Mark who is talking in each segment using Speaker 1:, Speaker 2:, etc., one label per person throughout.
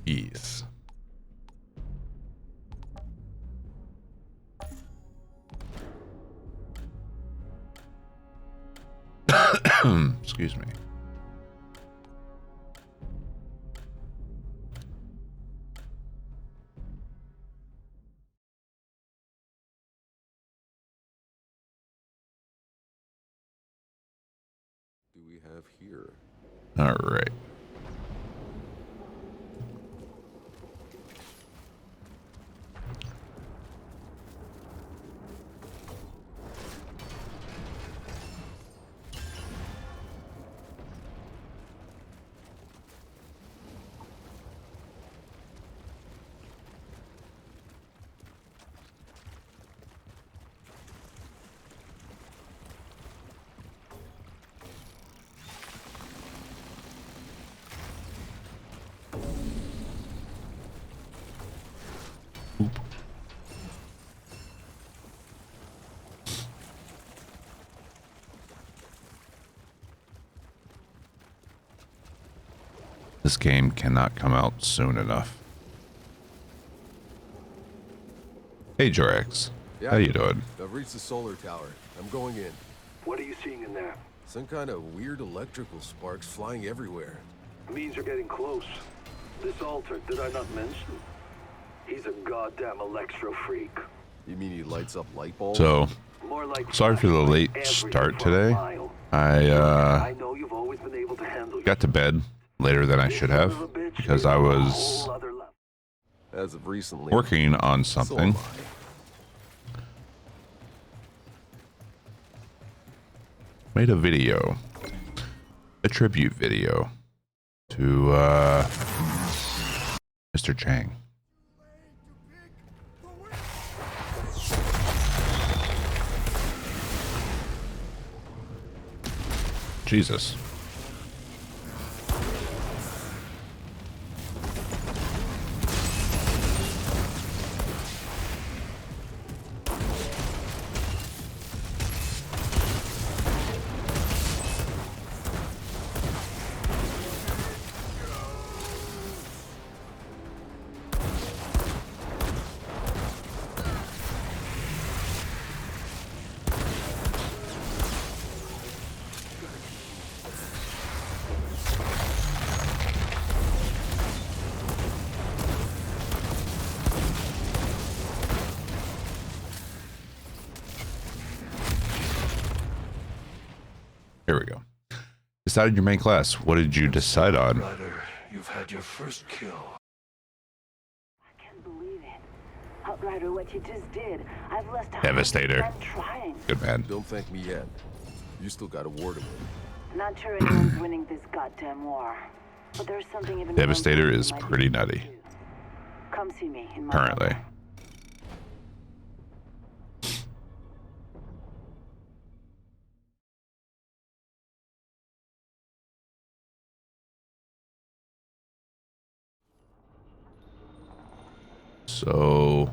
Speaker 1: Ease. Excuse me.
Speaker 2: Do we have here?
Speaker 1: All right. This game cannot come out soon enough. Hey, Jorex.
Speaker 2: Yeah,
Speaker 1: How you doing?
Speaker 2: I've reached the solar tower. I'm going in.
Speaker 3: What are you seeing in there?
Speaker 2: Some kind of weird electrical sparks flying everywhere.
Speaker 3: Means you're getting close. This altar, did I not mention? He's a goddamn electro freak.
Speaker 2: You mean he lights up light bulbs?
Speaker 1: So,
Speaker 3: More like
Speaker 1: sorry for the late
Speaker 3: everything
Speaker 1: start
Speaker 3: for a
Speaker 1: today.
Speaker 3: mile.
Speaker 1: I
Speaker 3: know you've always been able to handle
Speaker 1: got to bed later than I should have because I was
Speaker 2: As of recently,
Speaker 1: working on
Speaker 2: so am
Speaker 1: something.
Speaker 2: I.
Speaker 1: Made a video, a tribute video to Mr. Chang. Jesus. Here we go. Decided your main class. What did you decide on?
Speaker 4: Outrider, you've had your first kill.
Speaker 5: I can't believe it. Outrider, what you just did. I've lost
Speaker 1: Devastator.
Speaker 5: 100% trying.
Speaker 1: Good man.
Speaker 2: Don't thank me yet. You still got a war to win.
Speaker 5: Not sure anyone's winning this goddamn war. But there's something even
Speaker 1: Devastator
Speaker 5: more
Speaker 1: is
Speaker 5: important
Speaker 1: pretty
Speaker 5: you might
Speaker 1: nutty.
Speaker 5: do. Come see me in my
Speaker 1: Currently.
Speaker 5: bunker.
Speaker 1: So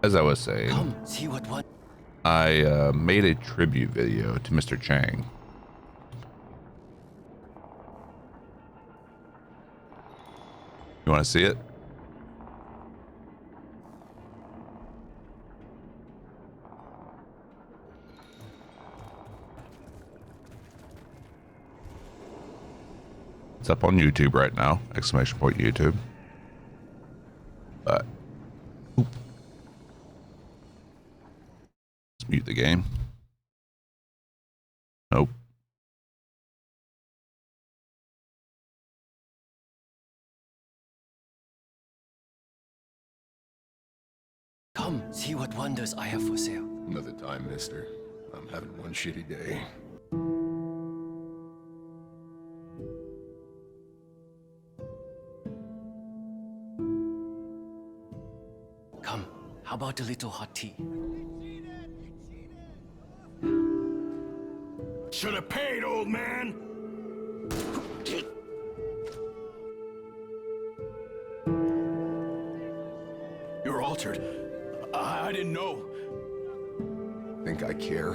Speaker 1: as I was saying,
Speaker 4: Come, see what one.
Speaker 1: I made a tribute video to Mr. Chang. You want to see it? It's up on YouTube right now! Exclamation point YouTube. But oop. Let's mute the game. Nope.
Speaker 4: Come, see what wonders I have for sale.
Speaker 2: Another time, mister. I'm having one shitty day.
Speaker 4: Come, how about a little hot tea?
Speaker 6: Should have paid, old man. You're altered. I didn't know.
Speaker 2: Think I care?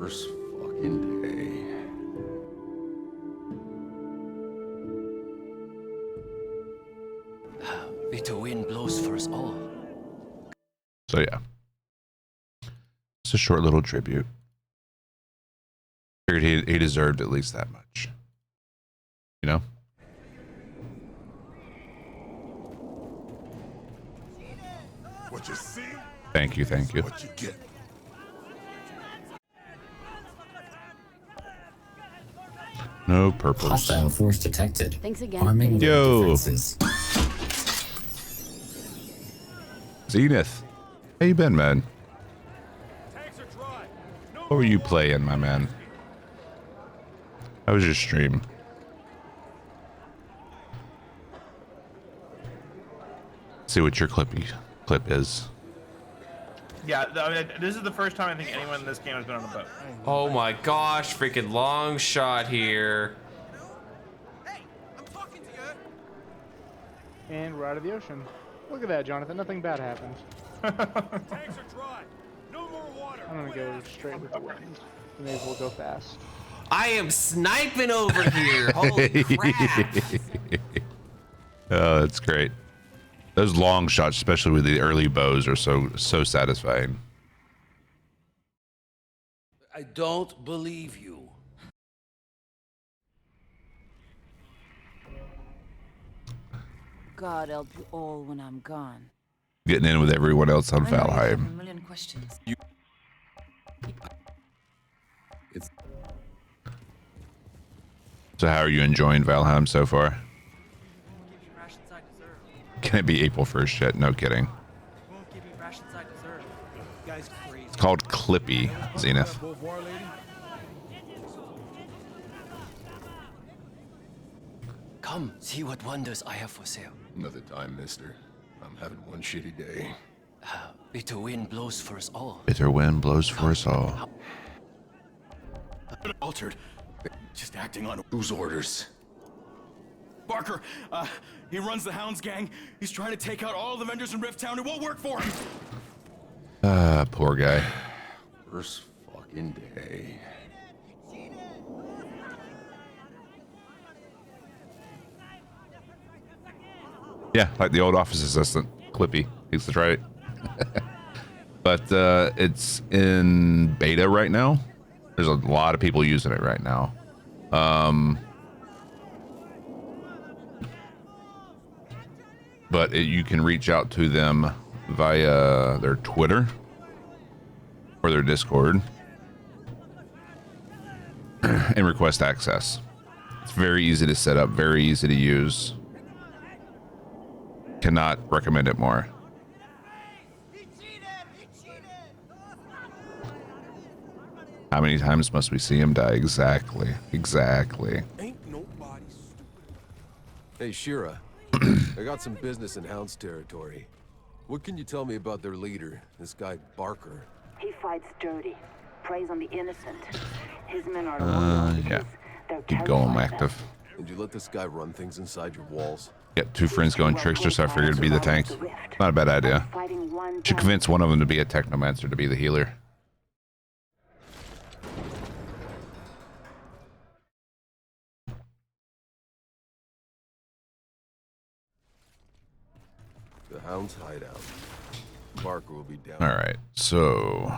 Speaker 2: Worst fucking day.
Speaker 4: Bitter wind blows for us all.
Speaker 1: So yeah, it's a short little tribute. Figured he deserved at least that much, you know.
Speaker 6: What you see?
Speaker 1: Thank you, thank you.
Speaker 6: What you get?
Speaker 1: No purples.
Speaker 7: Hostile force detected.
Speaker 5: Thanks again.
Speaker 7: Arming their
Speaker 1: Yo.
Speaker 7: defenses.
Speaker 1: Zenith, how you been, man? What were you playing, my man? How was your stream? See what your clip is.
Speaker 8: Yeah, I mean, this is the first time I think anyone in this game has been on a boat.
Speaker 9: Oh my gosh, freaking long shot here.
Speaker 10: And we're out of the ocean. Look at that, Jonathan. Nothing bad happened.
Speaker 6: Tanks are dry. No more water.
Speaker 10: I'm gonna go straight with the wind. Maybe we'll go fast.
Speaker 9: I am sniping over here. Holy crap.
Speaker 1: Oh, that's great. Those long shots, especially with the early bows, are so satisfying.
Speaker 2: I don't believe you.
Speaker 5: God help you all when I'm gone.
Speaker 1: Getting in with everyone else on Valheim.
Speaker 5: million questions.
Speaker 1: So how are you enjoying Valheim so far? Can it be April 1st yet? No kidding. It's called Clippy, Zenith.
Speaker 4: Come, see what wonders I have for sale.
Speaker 2: Another time, mister. I'm having one shitty day.
Speaker 4: Bitter wind blows for us all.
Speaker 1: Bitter wind blows for us all.
Speaker 6: Altered. Just acting on
Speaker 2: Whose orders?
Speaker 6: Barker. He runs the Hounds gang. He's trying to take out all the vendors in Rift Town. It won't work for him.
Speaker 1: Poor guy.
Speaker 2: Worst fucking day.
Speaker 1: Yeah, like the old office assistant, Clippy. He's the right. But it's in beta right now. There's a lot of people using it right now. But you can reach out to them via their Twitter or their Discord and request access. It's very easy to set up, very easy to use. Cannot recommend it more. How many times must we see him die? Exactly. Exactly.
Speaker 2: Ain't nobody stupid. Hey, Shira. I got some business in Hound's territory. What can you tell me about their leader, this guy Barker?
Speaker 5: He fights dirty, preys on the innocent. His men are
Speaker 1: Yeah. Keep going, active.
Speaker 2: Did you let this guy run things inside your walls?
Speaker 1: Get two friends going trickster, so I figured it'd be the tank. Not a bad idea. Should convince one of them to be a technomancer to be the healer.
Speaker 2: The Hound's hideout. Barker will be down.
Speaker 1: All right, so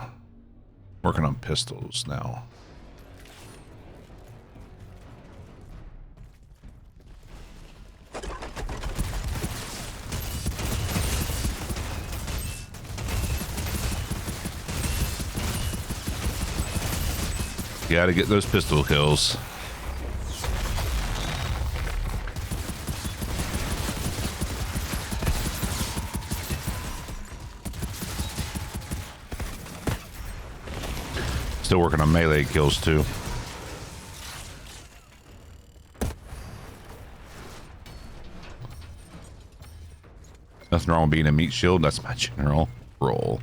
Speaker 1: working on pistols now. Gotta get those pistol kills. Still working on melee kills too. Nothing wrong with being a meat shield. That's my general role.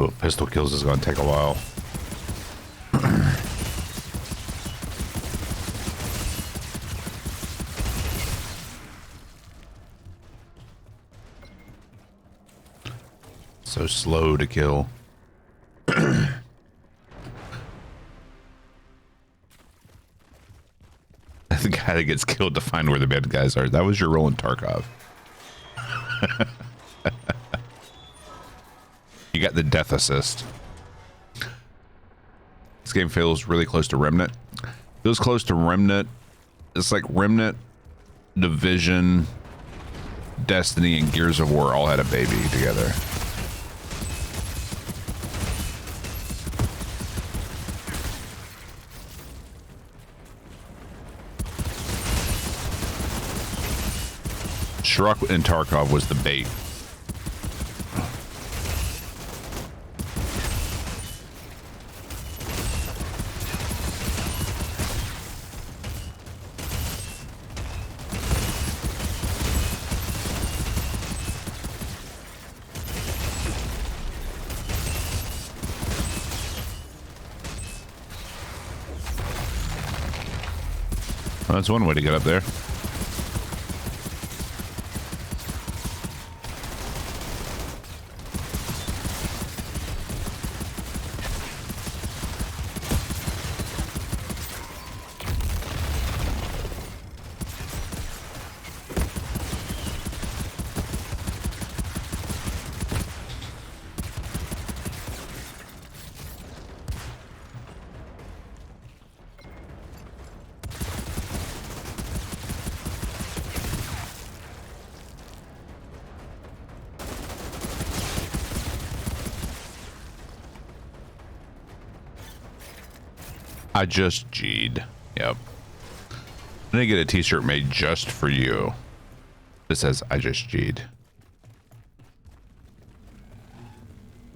Speaker 1: Oh, pistol kills is gonna take a while. So slow to kill. The guy that gets killed to find where the bad guys are. That was your Roland Tarkov. You got the death assist. This game feels really close to Remnant. Feels close to Remnant. It's like Remnant, Division, Destiny, and Gears of War all had a baby together. Shruk and Tarkov was the bait. Well, that's one way to get up there. I just G'd. Yep. I'm gonna get a t-shirt made just for you. It says, I just G'd.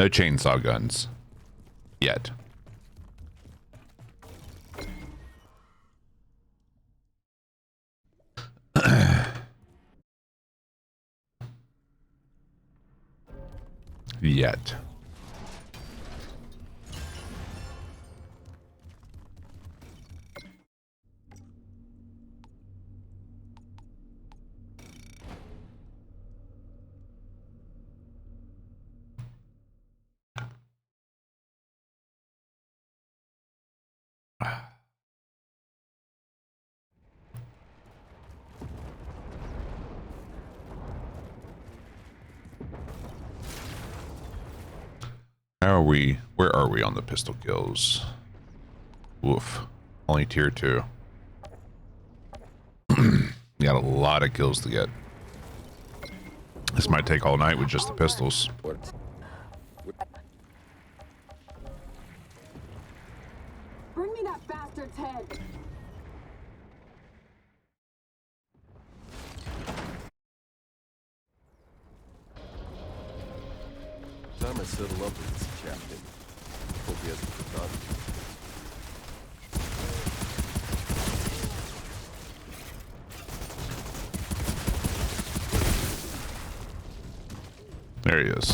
Speaker 1: No chainsaw guns. Yet. Yet. How are we? Where are we on the pistol kills? Woof. Only tier 2. Got a lot of kills to get. This might take all night with just the pistols.
Speaker 5: Bring me that bastard's head.
Speaker 2: Time I settle up with this captain. Hope he hasn't forgotten.
Speaker 1: There he is.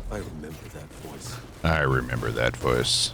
Speaker 2: I remember that voice.
Speaker 1: I remember that voice.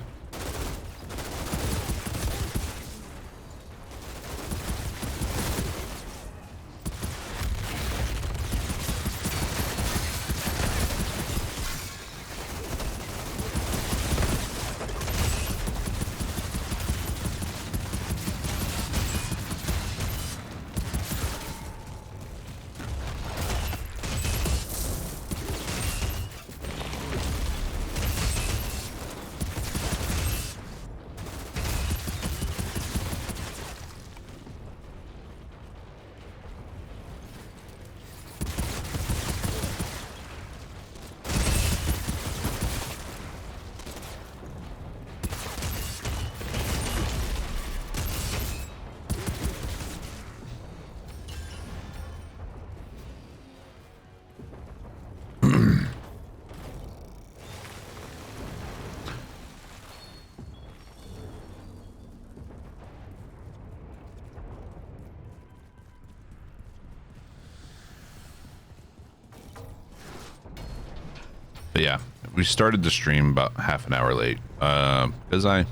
Speaker 1: But yeah, we started the stream about half an hour late because I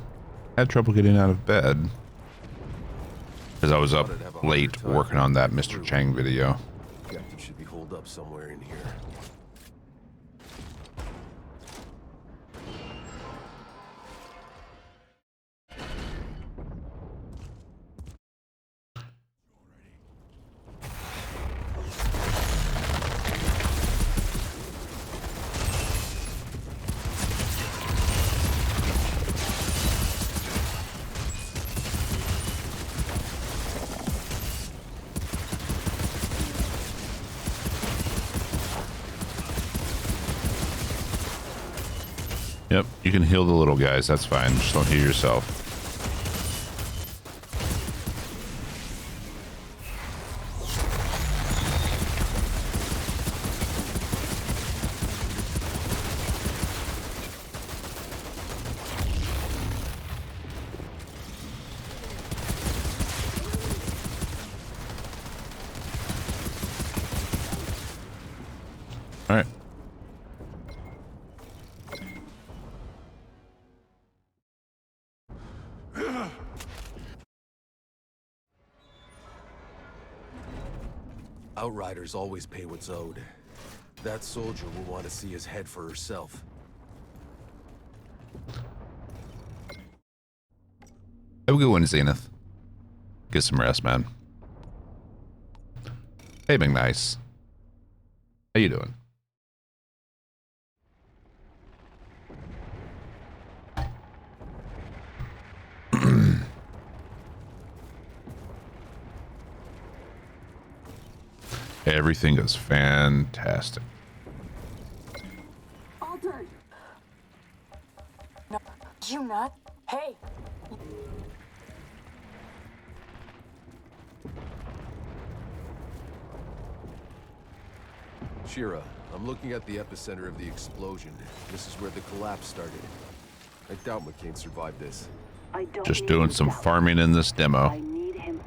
Speaker 1: had trouble getting out of bed because I was up late working on that Mr. Chang video.
Speaker 2: Captain should be holed up somewhere in here.
Speaker 1: Yep, you can heal the little guys. That's fine. Just don't heal yourself. All right.
Speaker 2: Outriders always pay what's owed. That soldier will want to see his head for herself.
Speaker 1: Have a good one, Zenith. Get some rest, man. Hey, McNice. How you doing? Everything is fantastic.
Speaker 5: Altered! No, you not? Hey!
Speaker 2: Shira, I'm looking at the epicenter of the explosion. This is where the collapse started. I doubt McCain survived this.
Speaker 5: I don't
Speaker 1: Just
Speaker 5: need
Speaker 1: doing
Speaker 5: his
Speaker 1: some
Speaker 5: help.
Speaker 1: farming in this
Speaker 5: I
Speaker 1: demo.
Speaker 5: need him.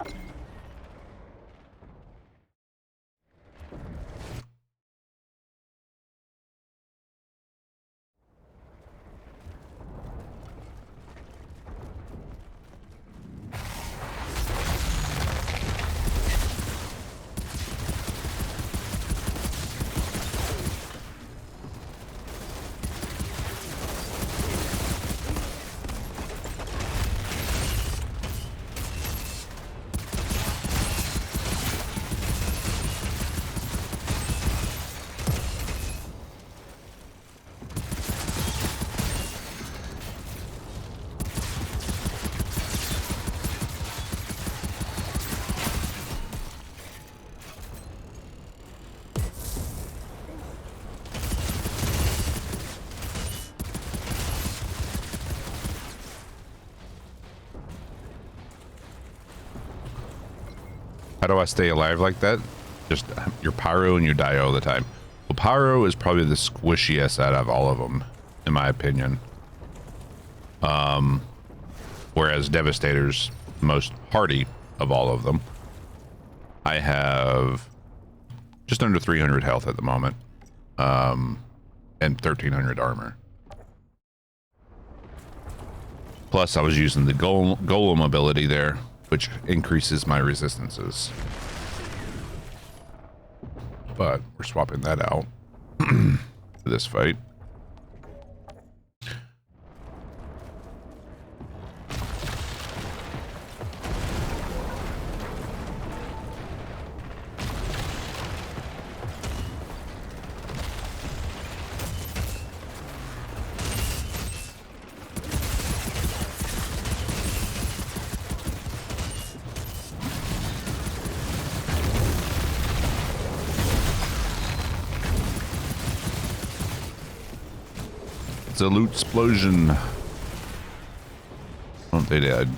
Speaker 1: How do I stay alive like that? Just your pyro and your die all the time. Well, pyro is probably the squishiest out of all of them, in my opinion. Whereas Devastator's the most hardy of all of them. I have just under 300 health at the moment, and 1300 armor. Plus, I was using the golem ability there, which increases my resistances. But we're swapping that out for this fight. It's a loot explosion. Oh, they died.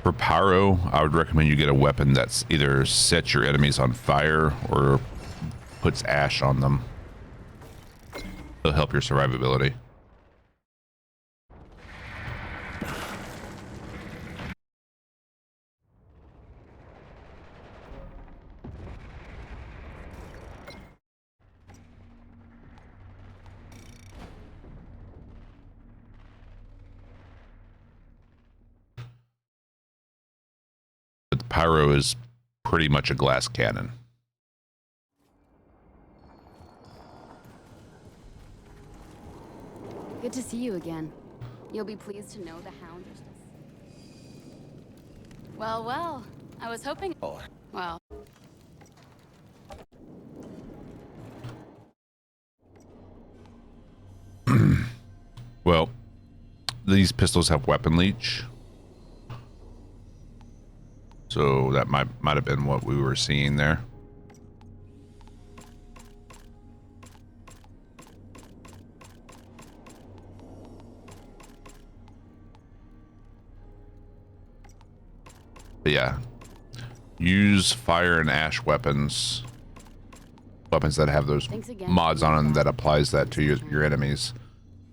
Speaker 1: For pyro, I would recommend you get a weapon that's either sets your enemies on fire or puts ash on them. It'll help your survivability. pyro is pretty much a glass cannon.
Speaker 7: Good to see you again. You'll be pleased to know the hound is just... Well, well. I was hoping...
Speaker 4: Oh.
Speaker 7: Well...
Speaker 1: Well, these pistols have weapon leech. So that might have been what we were seeing there. But yeah, use fire and ash weapons that have those mods on them that applies that to your enemies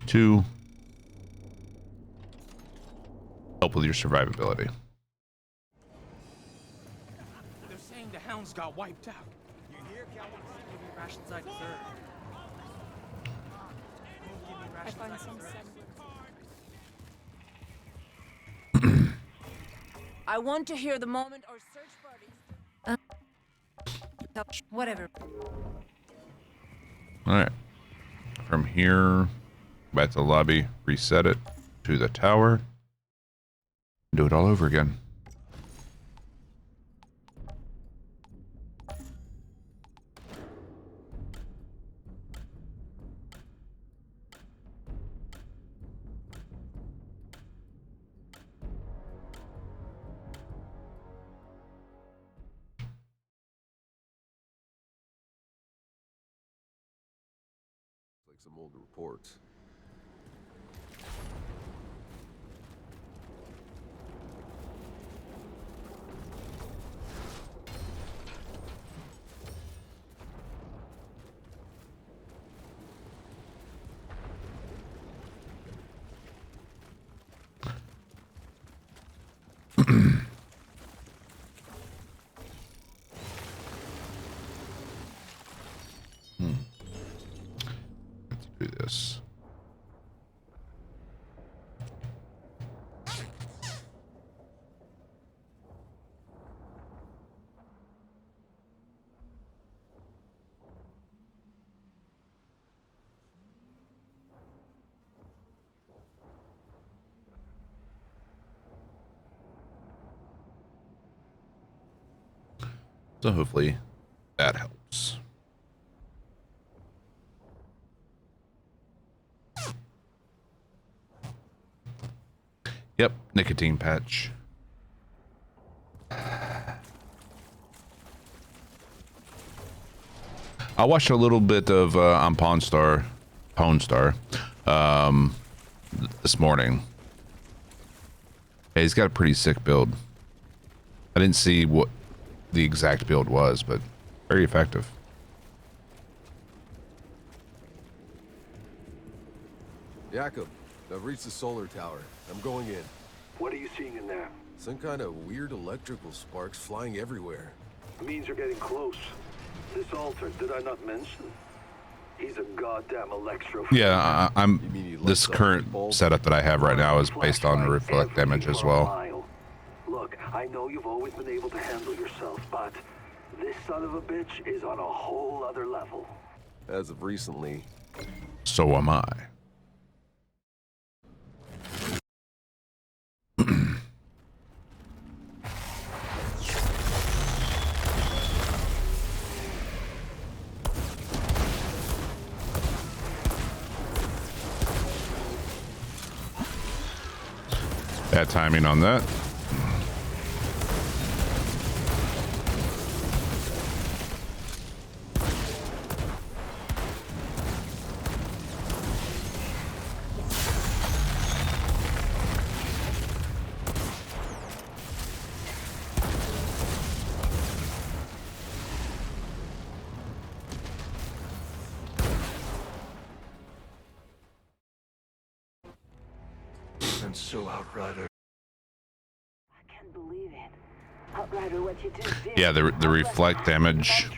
Speaker 1: to help with your survivability.
Speaker 6: They're saying the hounds got wiped out.
Speaker 11: You hear? Cal wants to give me rations I deserve. Give me rations I deserve.
Speaker 5: I want to hear the moment our search parties... whatever.
Speaker 1: All right. From here, back to the lobby, reset it to the tower, do it all over again.
Speaker 2: Like some old reports.
Speaker 1: Let's do this. So hopefully that helps. Yep, nicotine patch. I watched a little bit of on Pawn Star this morning. Yeah, he's got a pretty sick build. I didn't see what the exact build was, but very effective.
Speaker 2: Jakob, I've reached the solar tower. I'm going in.
Speaker 3: What are you seeing in there?
Speaker 2: Some kind of weird electrical sparks flying everywhere.
Speaker 3: It means you're getting close. This altar, did I not mention? He's a goddamn electro.
Speaker 1: Yeah, this current setup that I have right now is based on reflect damage as well.
Speaker 3: Look, I know you've always been able to handle yourself, but this son of a bitch is on a whole other level.
Speaker 2: As of recently.
Speaker 1: So am I. Bad timing on that.
Speaker 3: And so, Outrider.
Speaker 5: I can't believe it. Outrider, what you just did.
Speaker 1: Yeah, the reflect damage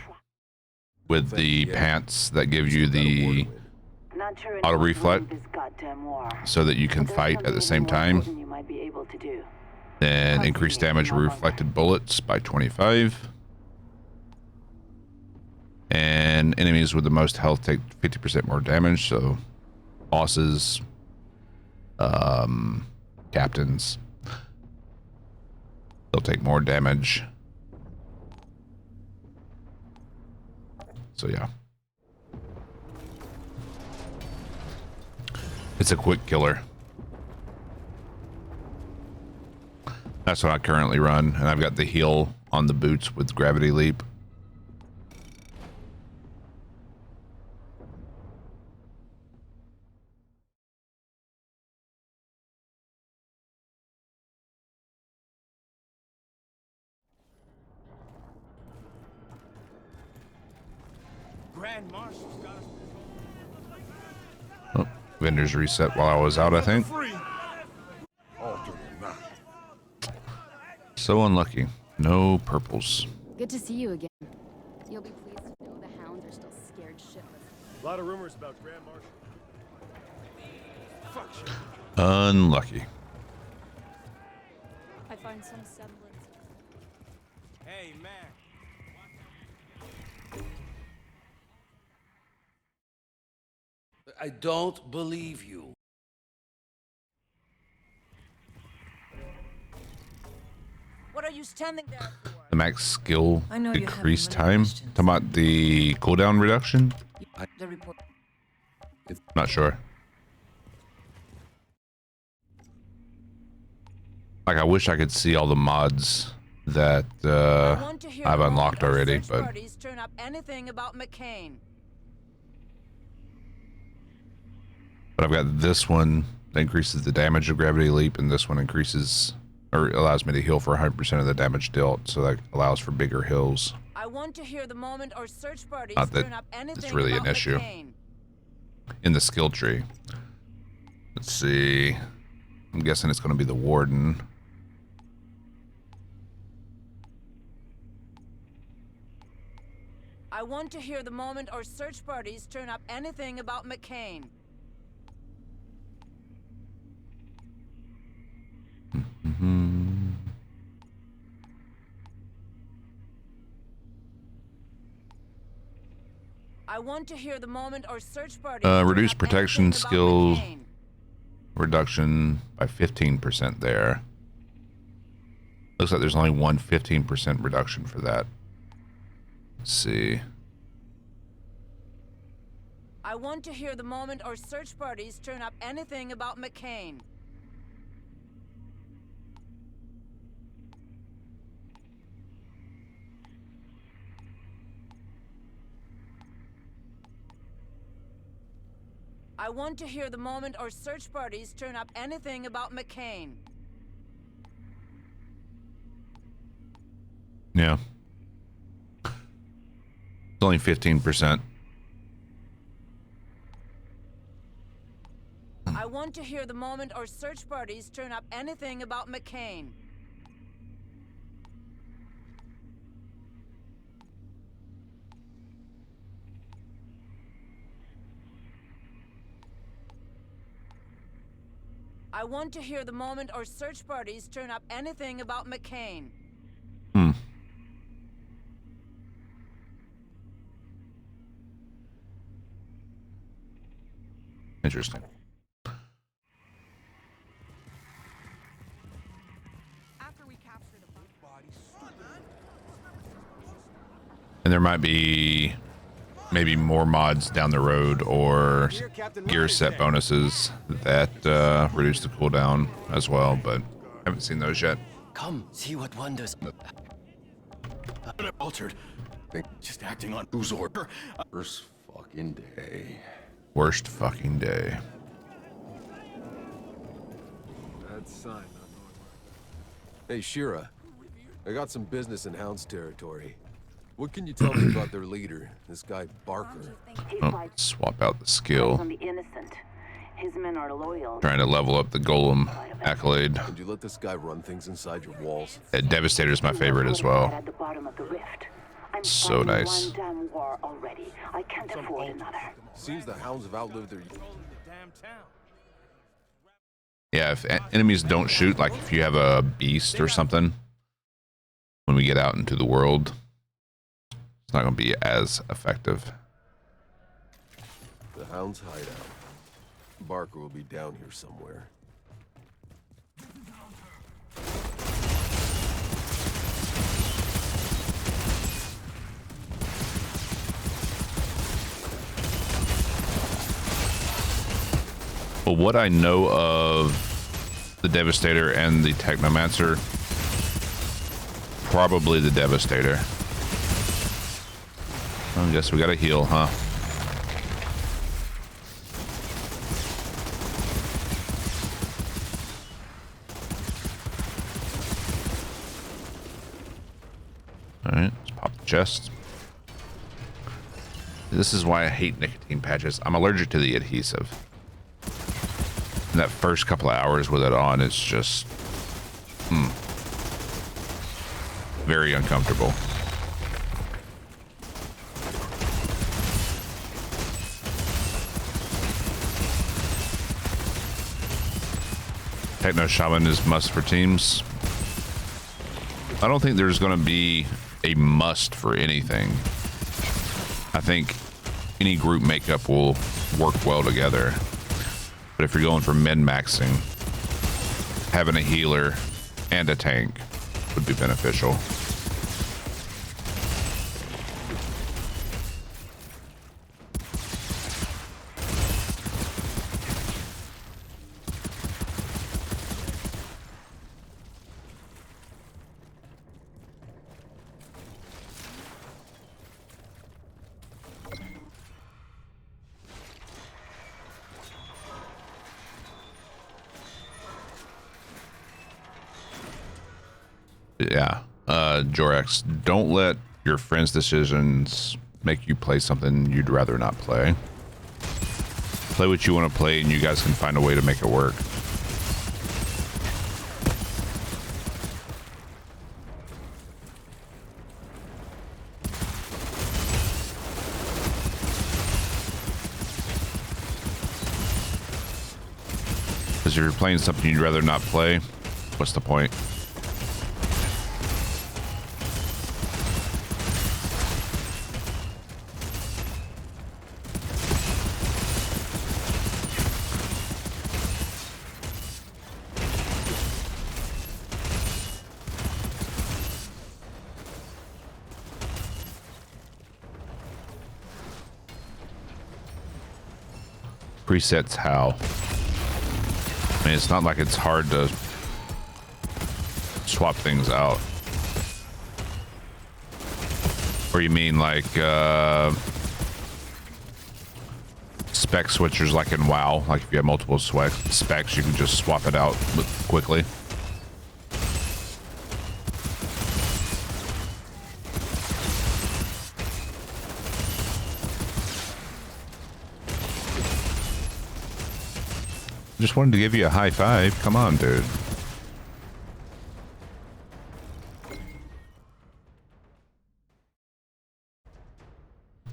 Speaker 1: with the pants that give you the auto reflect so that you can fight at the same time.
Speaker 5: You might be able to do.
Speaker 1: Then increased damage with reflected bullets by 25. And enemies with the most health take 50% more damage. So bosses, captains, they'll take more damage. So yeah. It's a quick killer. That's what I currently run, and I've got the heal on the boots with gravity leap.
Speaker 6: Grand Marshal's got us.
Speaker 1: Oh, vendors reset while I was out, I think. So unlucky. No purples.
Speaker 7: Good to see you again. You'll be pleased to know the hounds are still scared shitless.
Speaker 2: A lot of rumors about Grand Marshal.
Speaker 1: Unlucky.
Speaker 11: I find some semblance.
Speaker 6: Hey, man.
Speaker 9: I don't believe you.
Speaker 5: What are you standing there for?
Speaker 1: The max skill
Speaker 5: I know you have
Speaker 1: decrease
Speaker 5: many
Speaker 1: time.
Speaker 5: questions.
Speaker 1: Talking about the cooldown reduction?
Speaker 5: The report.
Speaker 1: Not sure. Like, I wish I could see all the mods that I've unlocked already, but
Speaker 5: Turn up anything about McCain.
Speaker 1: I've got this one that increases the damage of gravity leap, and this one increases or allows me to heal for 100% of the damage dealt, so that allows for bigger heals.
Speaker 5: I want to hear the moment our search parties
Speaker 1: Not that
Speaker 5: turn up anything
Speaker 1: it's really an
Speaker 5: about
Speaker 1: issue.
Speaker 5: McCain.
Speaker 1: In the skill tree. Let's see. I'm guessing it's going to be the warden.
Speaker 5: I want to hear the moment our search parties turn up anything about McCain. I want to hear the moment our search parties
Speaker 1: Reduce protection skill reduction by 15% there. Looks like there's only one 15% reduction for that. Let's see.
Speaker 5: I want to hear the moment our search parties turn up anything about McCain. I want to hear the moment our search parties turn up anything about McCain.
Speaker 1: Yeah. It's only 15%.
Speaker 5: I want to hear the moment our search parties turn up anything about McCain. I want to hear the moment our search parties turn up anything about McCain.
Speaker 1: Interesting.
Speaker 11: After we capture the body.
Speaker 1: And there might be maybe more mods down the road or gear set bonuses that reduce the cooldown as well, but I haven't seen those yet.
Speaker 4: Come, see what wonders.
Speaker 6: Altered. Just acting on whose order?
Speaker 2: First fucking day.
Speaker 1: Worst fucking day.
Speaker 2: Bad sign, not knowing where. Hey, Shira. I got some business in Hound's territory. What can you tell me about their leader, this guy Barker?
Speaker 1: Oh, swap out the skill.
Speaker 5: On the innocent. His men are loyal.
Speaker 1: Trying to level up the golem accolade.
Speaker 2: Did you let this guy run things inside your walls?
Speaker 1: Devastator is my favorite as well.
Speaker 5: At the bottom of the rift. I'm
Speaker 1: So
Speaker 5: fighting
Speaker 1: nice.
Speaker 5: one damn war already. I can't afford another.
Speaker 2: Seems the Hounds have outlived their...
Speaker 6: Controlling the damn town.
Speaker 1: Yeah, if enemies don't shoot, like if you have a beast or something, when we get out into the world, it's not going to be as effective.
Speaker 2: The Hound's hideout. Barker will be down here somewhere.
Speaker 1: Well, what I know of the Devastator and the Technomancer, probably the Devastator. I guess we got to heal, huh? Alright, let's pop the chest. This is why I hate nicotine patches. I'm allergic to the adhesive. And that first couple of hours with it on, it's just very uncomfortable. Techno Shaman is must for teams. I don't think there's going to be a must for anything. I think any group makeup will work well together. But if you're going for min-maxing, having a healer and a tank would be beneficial. Yeah, Jorex, don't let your friends' decisions make you play something you'd rather not play. Play what you want to play and you guys can find a way to make it work. Because if you're playing something you'd rather not play, what's the point? Presets how? I mean, it's not like it's hard to swap things out. Or you mean like spec switchers like in WoW? Like if you have multiple specs, you can just swap it out quickly. Just wanted to give you a high five. Come on, dude.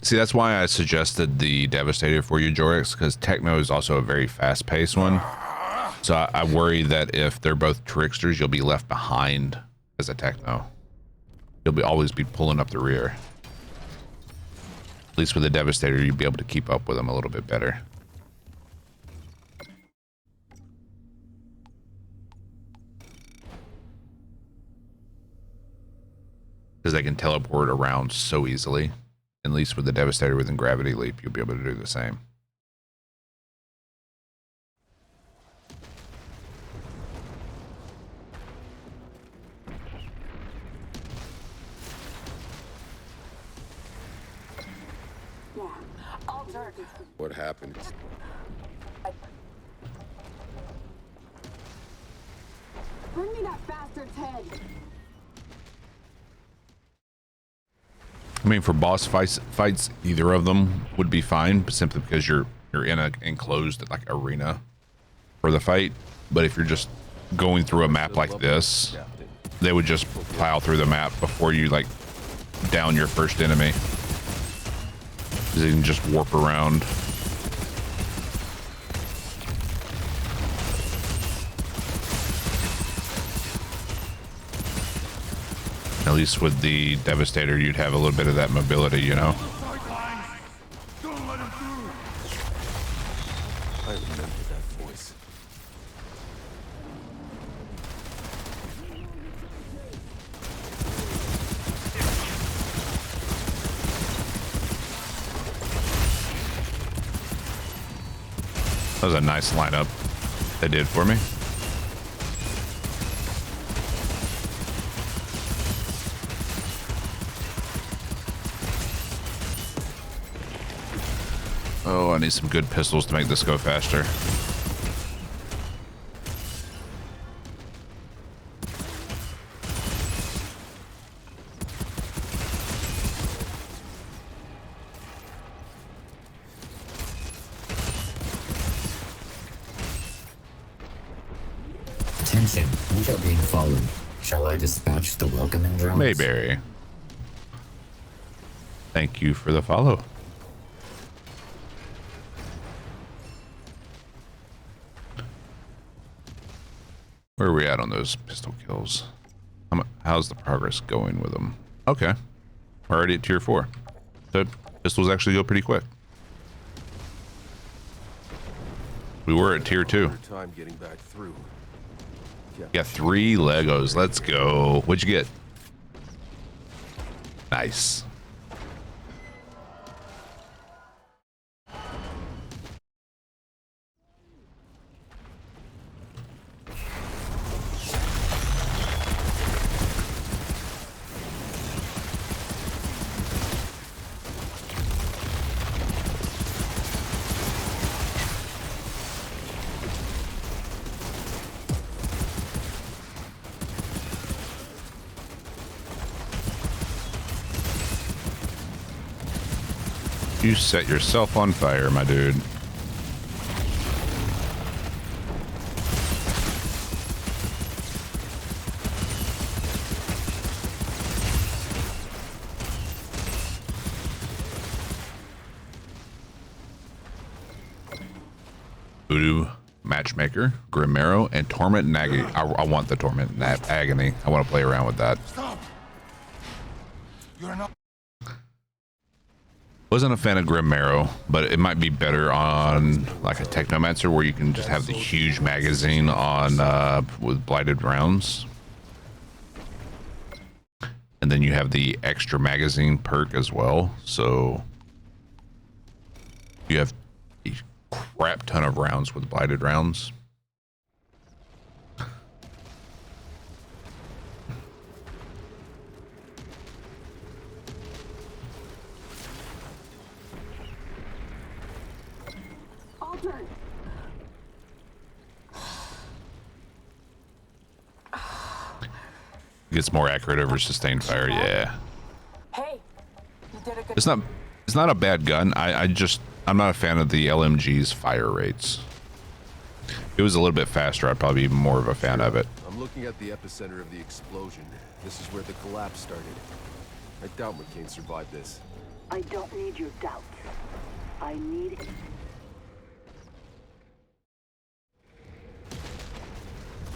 Speaker 1: See, that's why I suggested the Devastator for you, Jorix, because Techno is also a very fast-paced one. So I worry that if they're both tricksters, you'll be left behind as a Techno. You'll always be pulling up the rear. At least with the Devastator, you'll be able to keep up with them a little bit better. Because they can teleport around so easily. At least with the Devastator within Gravity Leap, you'll be able to do the same.
Speaker 2: What happened?
Speaker 5: Bring me that bastard's head.
Speaker 1: I mean, for boss fights, either of them would be fine, simply because you're in an enclosed like arena for the fight. But if you're just going through a map like this, they would just plow through the map before you like down your first enemy. They can just warp around. At least with the Devastator, you'd have a little bit of that mobility, you know?
Speaker 2: I remember that voice.
Speaker 1: That was a nice lineup they did for me. Oh, I need some good pistols to make this go faster.
Speaker 12: Attention, we are being followed. Shall I dispatch the welcoming drones?
Speaker 1: Mayberry. Thank you for the follow. Where are we at on those pistol kills? How's the progress going with them? Okay. We're already at tier 4. So pistols actually go pretty quick. We were at tier 2.
Speaker 2: Time getting back through.
Speaker 1: Got 3 Legos. Let's go. What'd you get? Nice. You set yourself on fire, my dude. Voodoo Matchmaker, Grimero, and Torment and Agony. I want the Torment and Agony. I want to play around with that.
Speaker 6: Stop! You're not.
Speaker 1: Wasn't a fan of Grimero, but it might be better on like a Technomancer where you can just have the huge magazine on with blighted rounds. And then you have the extra magazine perk as well. So you have a crap ton of rounds with blighted rounds. Gets more accurate over sustained fire, yeah.
Speaker 11: Hey, you did a good
Speaker 1: It's not a bad gun. I'm not a fan of the LMG's fire rates. If it was a little bit faster, I'd probably be more of a fan of it.
Speaker 2: I'm looking at the epicenter of the explosion. This is where the collapse started. I doubt McCain survived this.
Speaker 5: I don't need your doubts. I need...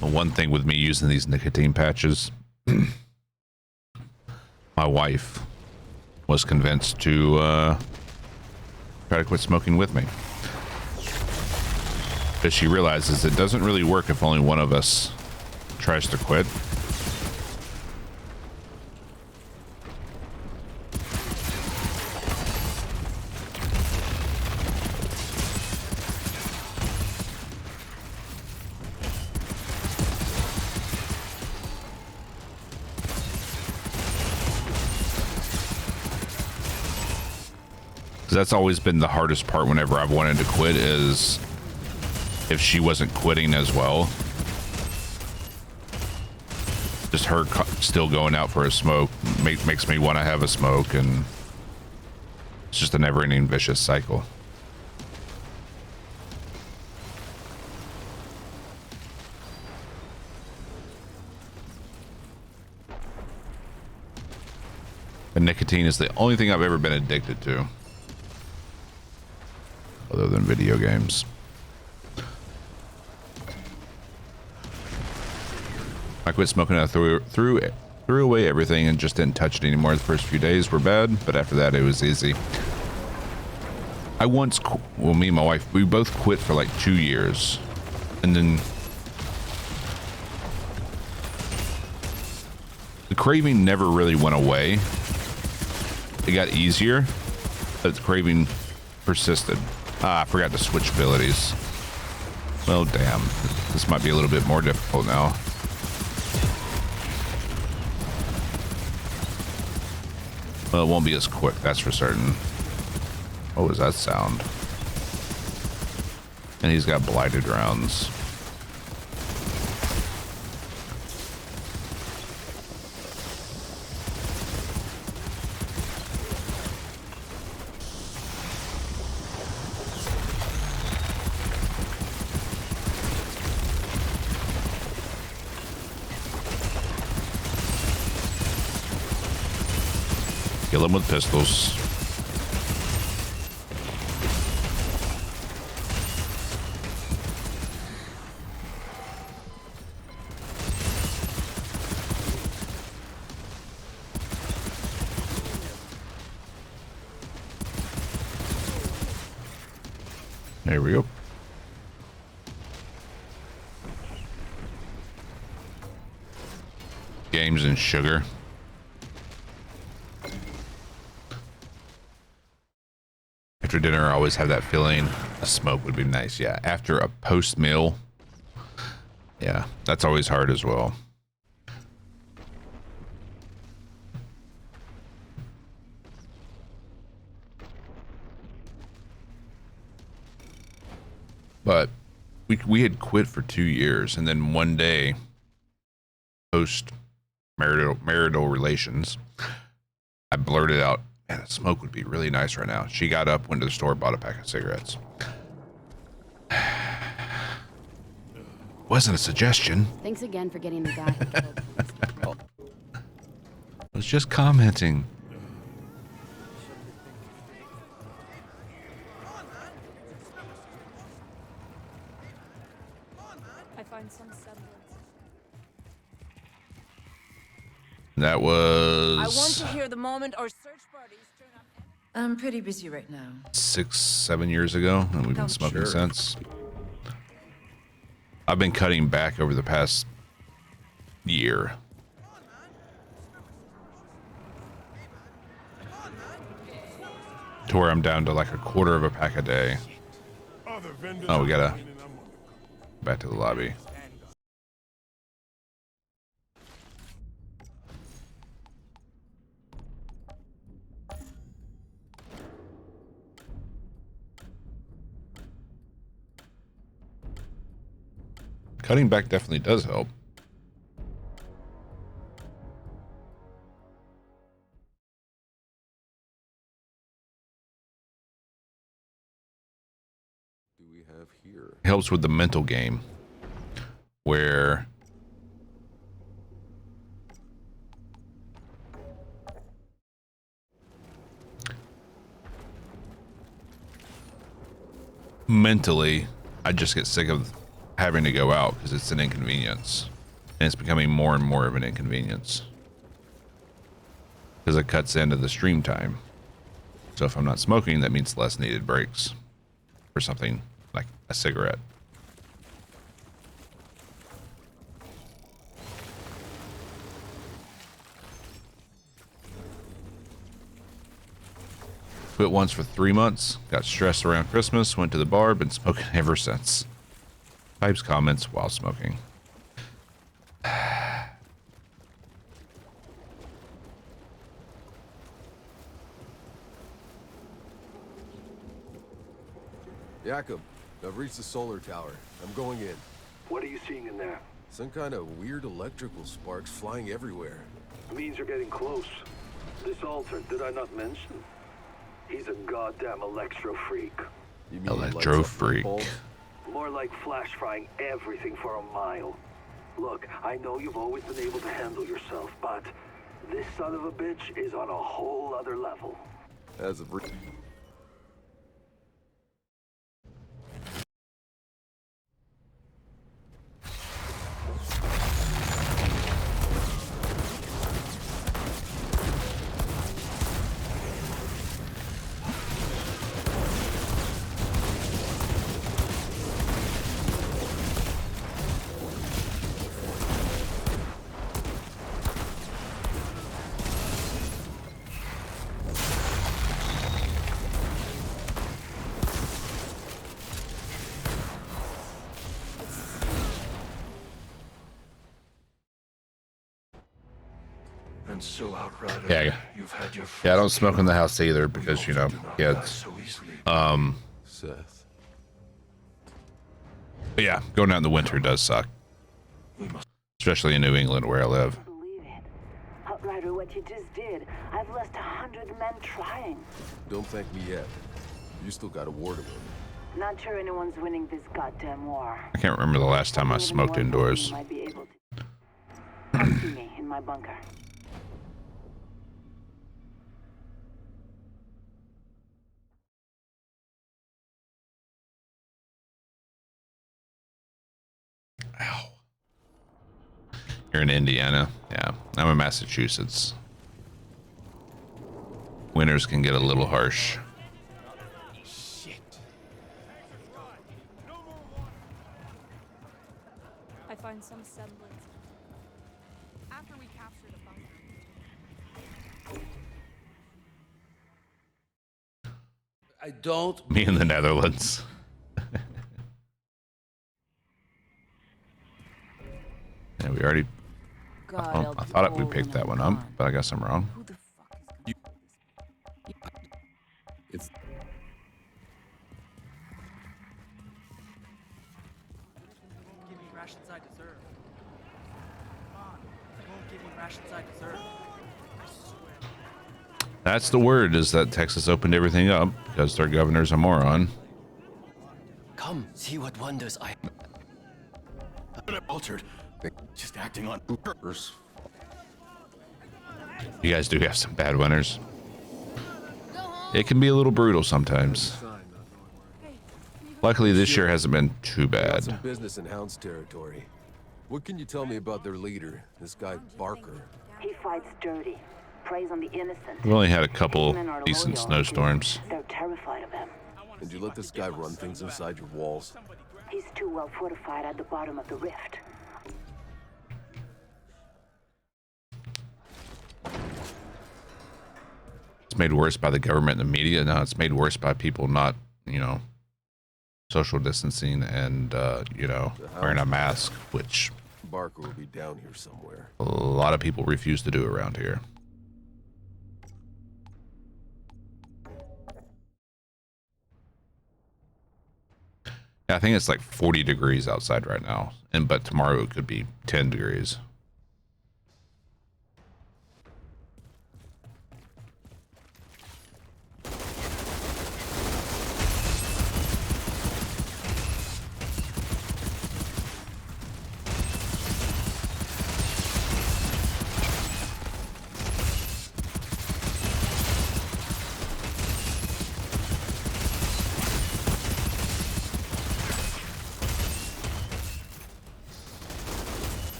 Speaker 1: One thing with me using these nicotine patches, my wife was convinced to try to quit smoking with me. But she realizes it doesn't really work if only one of us tries to quit. That's always been the hardest part whenever I've wanted to quit, is if she wasn't quitting as well. Just her still going out for a smoke makes me want to have a smoke, and it's just a never-ending vicious cycle. And nicotine is the only thing I've ever been addicted to, other than video games. I quit smoking through Threw away everything and just didn't touch it anymore. The first few days were bad, but after that it was easy. I once, well, me and my wife, we both quit for like 2 years. And then the craving never really went away. It got easier, but the craving persisted. Ah, I forgot to switch abilities. Well, damn. This might be a little bit more difficult now. Well, it won't be as quick, that's for certain. What was that sound? And he's got blighted rounds. Kill him with pistols. There we go. Games and sugar. After dinner, I always have that feeling a smoke would be nice. Yeah, after a post meal. Yeah, that's always hard as well. But we had quit for 2 years, and then one day, post marital relations, I blurted out, "Man, a smoke would be really nice right now." She got up, went to the store, bought a pack of cigarettes. Wasn't a suggestion.
Speaker 7: Thanks again for getting the guy who killed
Speaker 1: I was just commenting.
Speaker 11: I find some semblance.
Speaker 1: That was...
Speaker 11: I want to hear the moment our search parties turn up. I'm pretty busy right now.
Speaker 1: 6-7 years ago, and we've been smoking since. I've been cutting back over the past year. To where I'm down to like a quarter of a pack a day. Oh, we gotta back to the lobby. Cutting back definitely does help.
Speaker 2: Do we have here?
Speaker 1: It helps with the mental game where mentally I just get sick of having to go out because it's an inconvenience, and it's becoming more and more of an inconvenience because it cuts into the stream time. So if I'm not smoking, that means less needed breaks for something like a cigarette. Quit once for 3 months, got stressed around Christmas, went to the bar, been smoking ever since. Types comments while smoking.
Speaker 2: Jakob, I've reached the solar tower. I'm going in.
Speaker 3: What are you seeing in there?
Speaker 2: Some kind of weird electrical sparks flying everywhere.
Speaker 3: Means you're getting close. This altar, did I not mention? He's a goddamn electro freak.
Speaker 2: You mean
Speaker 1: Electro freak.
Speaker 3: More like flash frying everything for a mile. Look, I know you've always been able to handle yourself, but this son of a bitch is on a whole other level.
Speaker 2: As of
Speaker 3: And so, Outrider,
Speaker 1: Yeah.
Speaker 3: you've had your
Speaker 1: Yeah, I don't smoke in the house either because, you know, kids.
Speaker 2: Seth.
Speaker 1: But yeah, going out in the winter does suck. Especially in New England where I live.
Speaker 5: Believe it. Outrider, what you just did. I've lost 100 men trying.
Speaker 2: Don't thank me yet. You still got a war to win.
Speaker 5: Not sure anyone's winning this goddamn war.
Speaker 1: I can't remember the last time I smoked indoors.
Speaker 5: You might be able to. Come see me in my bunker.
Speaker 1: Ow. You're in Indiana? Yeah, I'm in Massachusetts. Winters can get a little harsh.
Speaker 7: I find some semblance. After we captured a bunker.
Speaker 3: I don't.
Speaker 1: Me in the Netherlands. Yeah, we already. I thought we picked that one up, but I guess I'm wrong.
Speaker 11: Who the fuck is gonna
Speaker 2: It's
Speaker 6: Give me rations I deserve. Come on, won't give me rations I deserve. I swear.
Speaker 1: That's the word, is that Texas opened everything up because their governor's a moron.
Speaker 4: Come, see what wonders I...
Speaker 6: Altered. Just acting on orders.
Speaker 1: You guys do have some bad winters. It can be a little brutal sometimes. Luckily, this year hasn't been too
Speaker 2: got
Speaker 1: bad.
Speaker 2: some business in Hound's territory. What can you tell me about their leader, this guy Barker?
Speaker 5: He fights dirty. Preys on the innocent.
Speaker 1: We only had a couple decent snowstorms.
Speaker 5: They're terrified of him.
Speaker 2: And you let this guy run things inside your walls?
Speaker 5: He's too well fortified at the bottom of the rift.
Speaker 1: It's made worse by the government and the media. Now it's made worse by people not, you know, social distancing and, you know, wearing a mask, which
Speaker 2: Barker will be down here somewhere.
Speaker 1: a lot of people refuse to do around here. Yeah, I think it's like 40 degrees outside right now, but tomorrow it could be 10 degrees.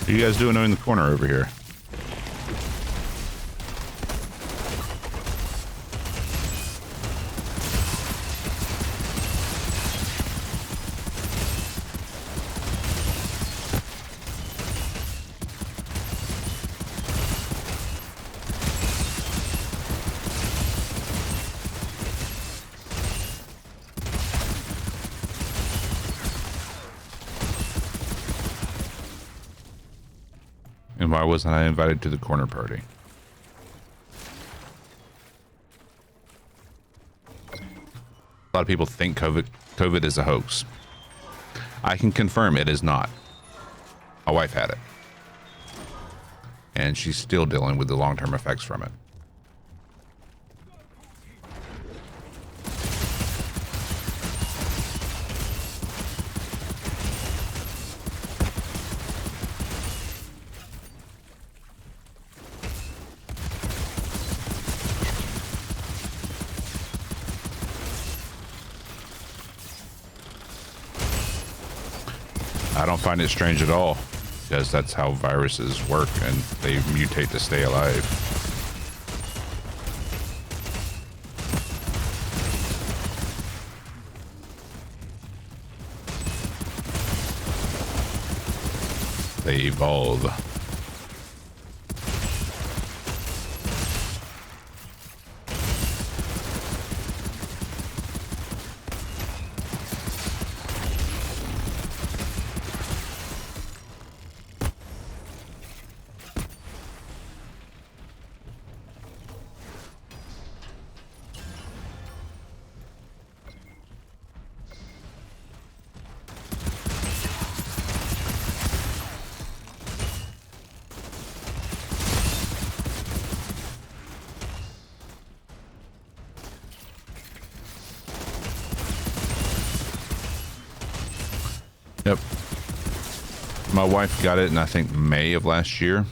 Speaker 1: What are you guys doing in the corner over here? And why wasn't I invited to the corner party? A lot of people think COVID is a hoax. I can confirm it is not. My wife had it. And she's still dealing with the long-term effects from it. I don't find it strange at all, because that's how viruses work, and they mutate to stay alive. They evolve. Yep. My wife got it in, I think, May of last year,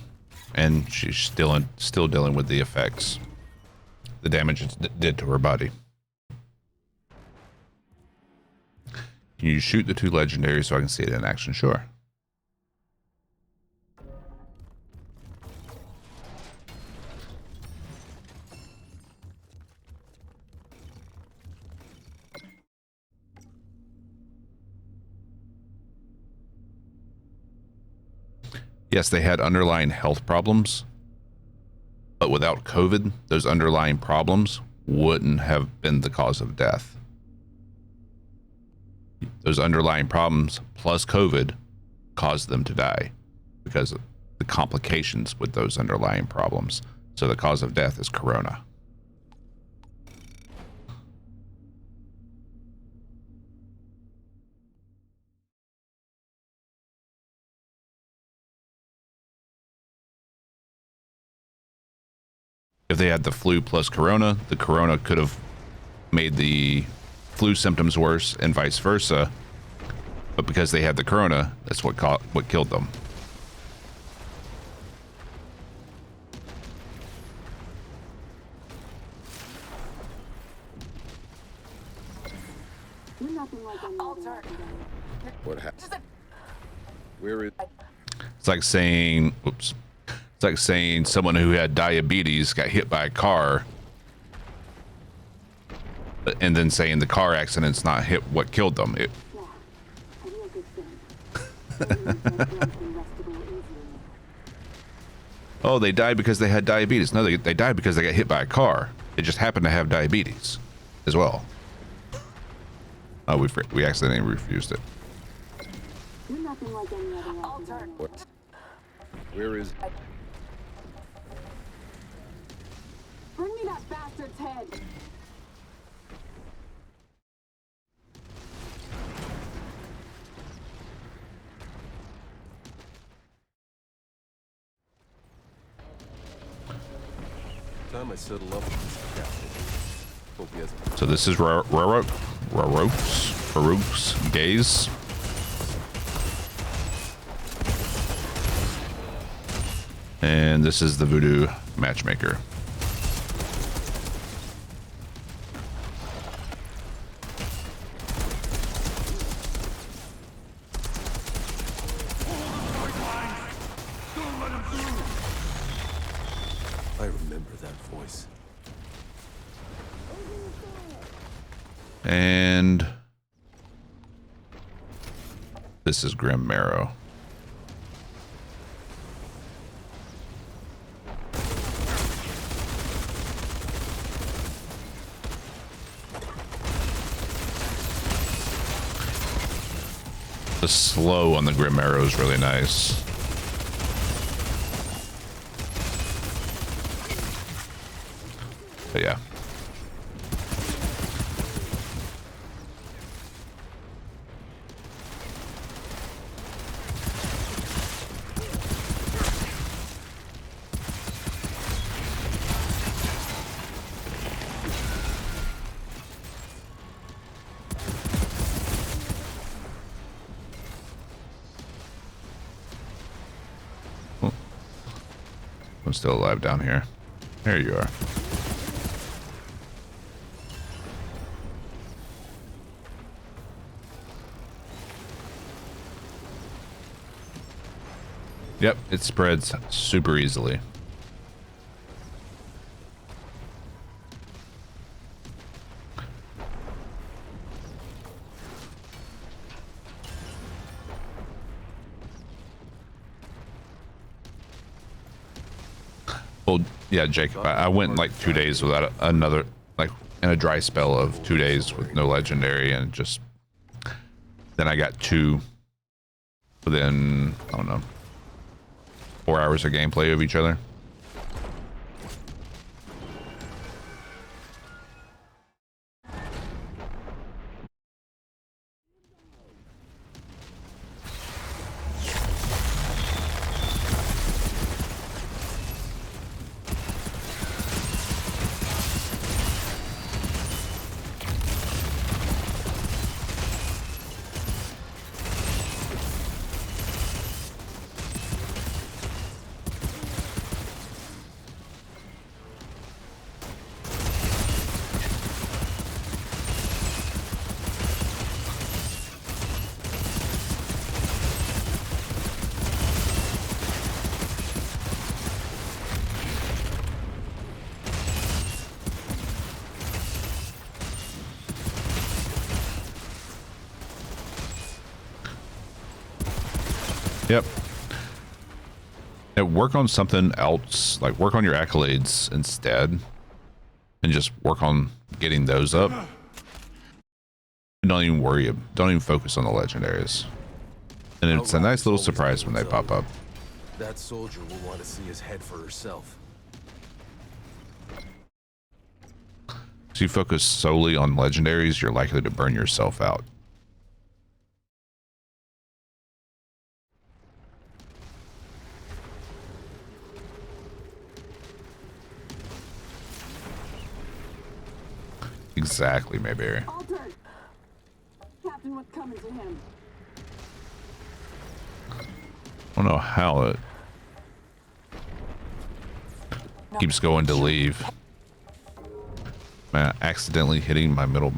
Speaker 1: and she's still dealing with the effects, the damage it did to her body. Can you shoot the 2 legendaries so I can see it in action? Sure. Yes, they had underlying health problems, but without COVID, those underlying problems wouldn't have been the cause of death. Those underlying problems plus COVID caused them to die because of the complications with those underlying problems. So the cause of death is corona. If they had the flu plus corona, the corona could have made the flu symptoms worse and vice versa. But because they had the corona, that's what killed them.
Speaker 2: What happened? Where is...
Speaker 1: It's like saying, oops. It's like saying someone who had diabetes got hit by a car, and then saying the car accident's not hit what killed them. Oh, they died because they had diabetes. No, they died because they got hit by a car. They just happened to have diabetes as well. Oh, we accidentally refused it.
Speaker 2: What? Where is...
Speaker 5: Bring me that bastard's head!
Speaker 2: Time I settle up with this captain. Hope he hasn't...
Speaker 1: So this is Farouk's gaze. And this is the voodoo matchmaker.
Speaker 2: I remember that voice.
Speaker 1: And this is Grim Marrow. The slow on the Grim Arrow is really nice. But yeah. I'm still alive down here. There you are. Yep, it spreads super easily. Well, yeah, Jacob, I went like 2 days without another, like in a dry spell of 2 days with no legendary, and just then I got 2 within, I don't know, 4 hours of gameplay of each other. Yep. Yeah, work on something else, like work on your accolades instead, and just work on getting those up. Don't even focus on the legendaries. And it's a nice little surprise when they pop up.
Speaker 2: That soldier will want to see his head for herself.
Speaker 1: So you focus solely on legendaries, you're likely to burn yourself out. Exactly, Mayberry.
Speaker 5: Captain, what's coming to him?
Speaker 1: I don't know how it keeps going to leave. Man, accidentally hitting my middle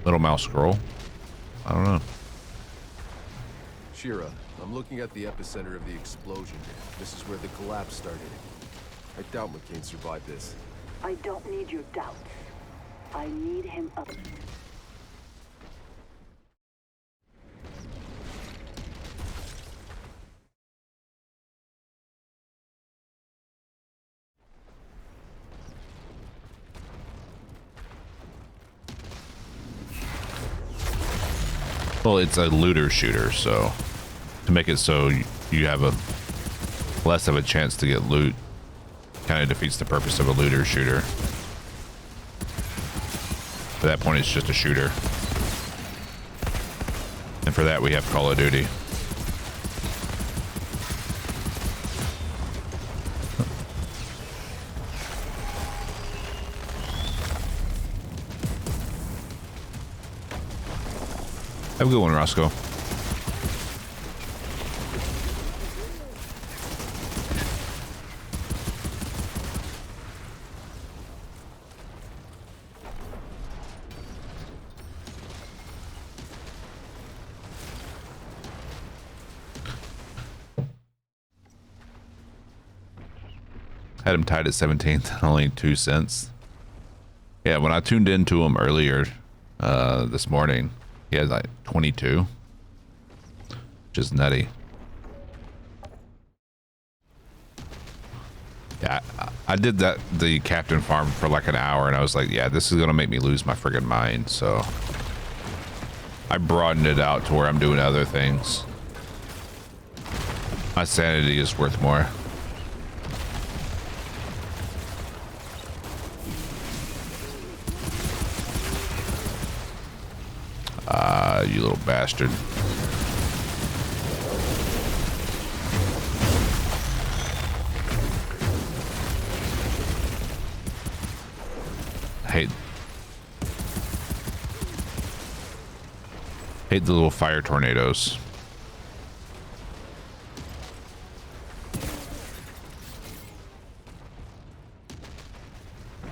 Speaker 1: mouse scroll. I don't know.
Speaker 2: Shira, I'm looking at the epicenter of the explosion. This is where the collapse started. I doubt McCain survived this.
Speaker 5: I don't need your doubts. I need him up.
Speaker 1: Well, it's a looter shooter, so to make it so you have a less of a chance to get loot kind of defeats the purpose of a looter shooter. At that point, it's just a shooter. And for that, we have Call of Duty. Have a good one, Roscoe. Had him tied at 17th, only 2 cents. Yeah, when I tuned into him earlier this morning, he had like 22, which is nutty. Yeah, I did the captain farm for like an hour, and I was like, yeah, this is gonna make me lose my friggin' mind. So I broadened it out to where I'm doing other things. My sanity is worth more. You little bastard. Hate the little fire tornadoes.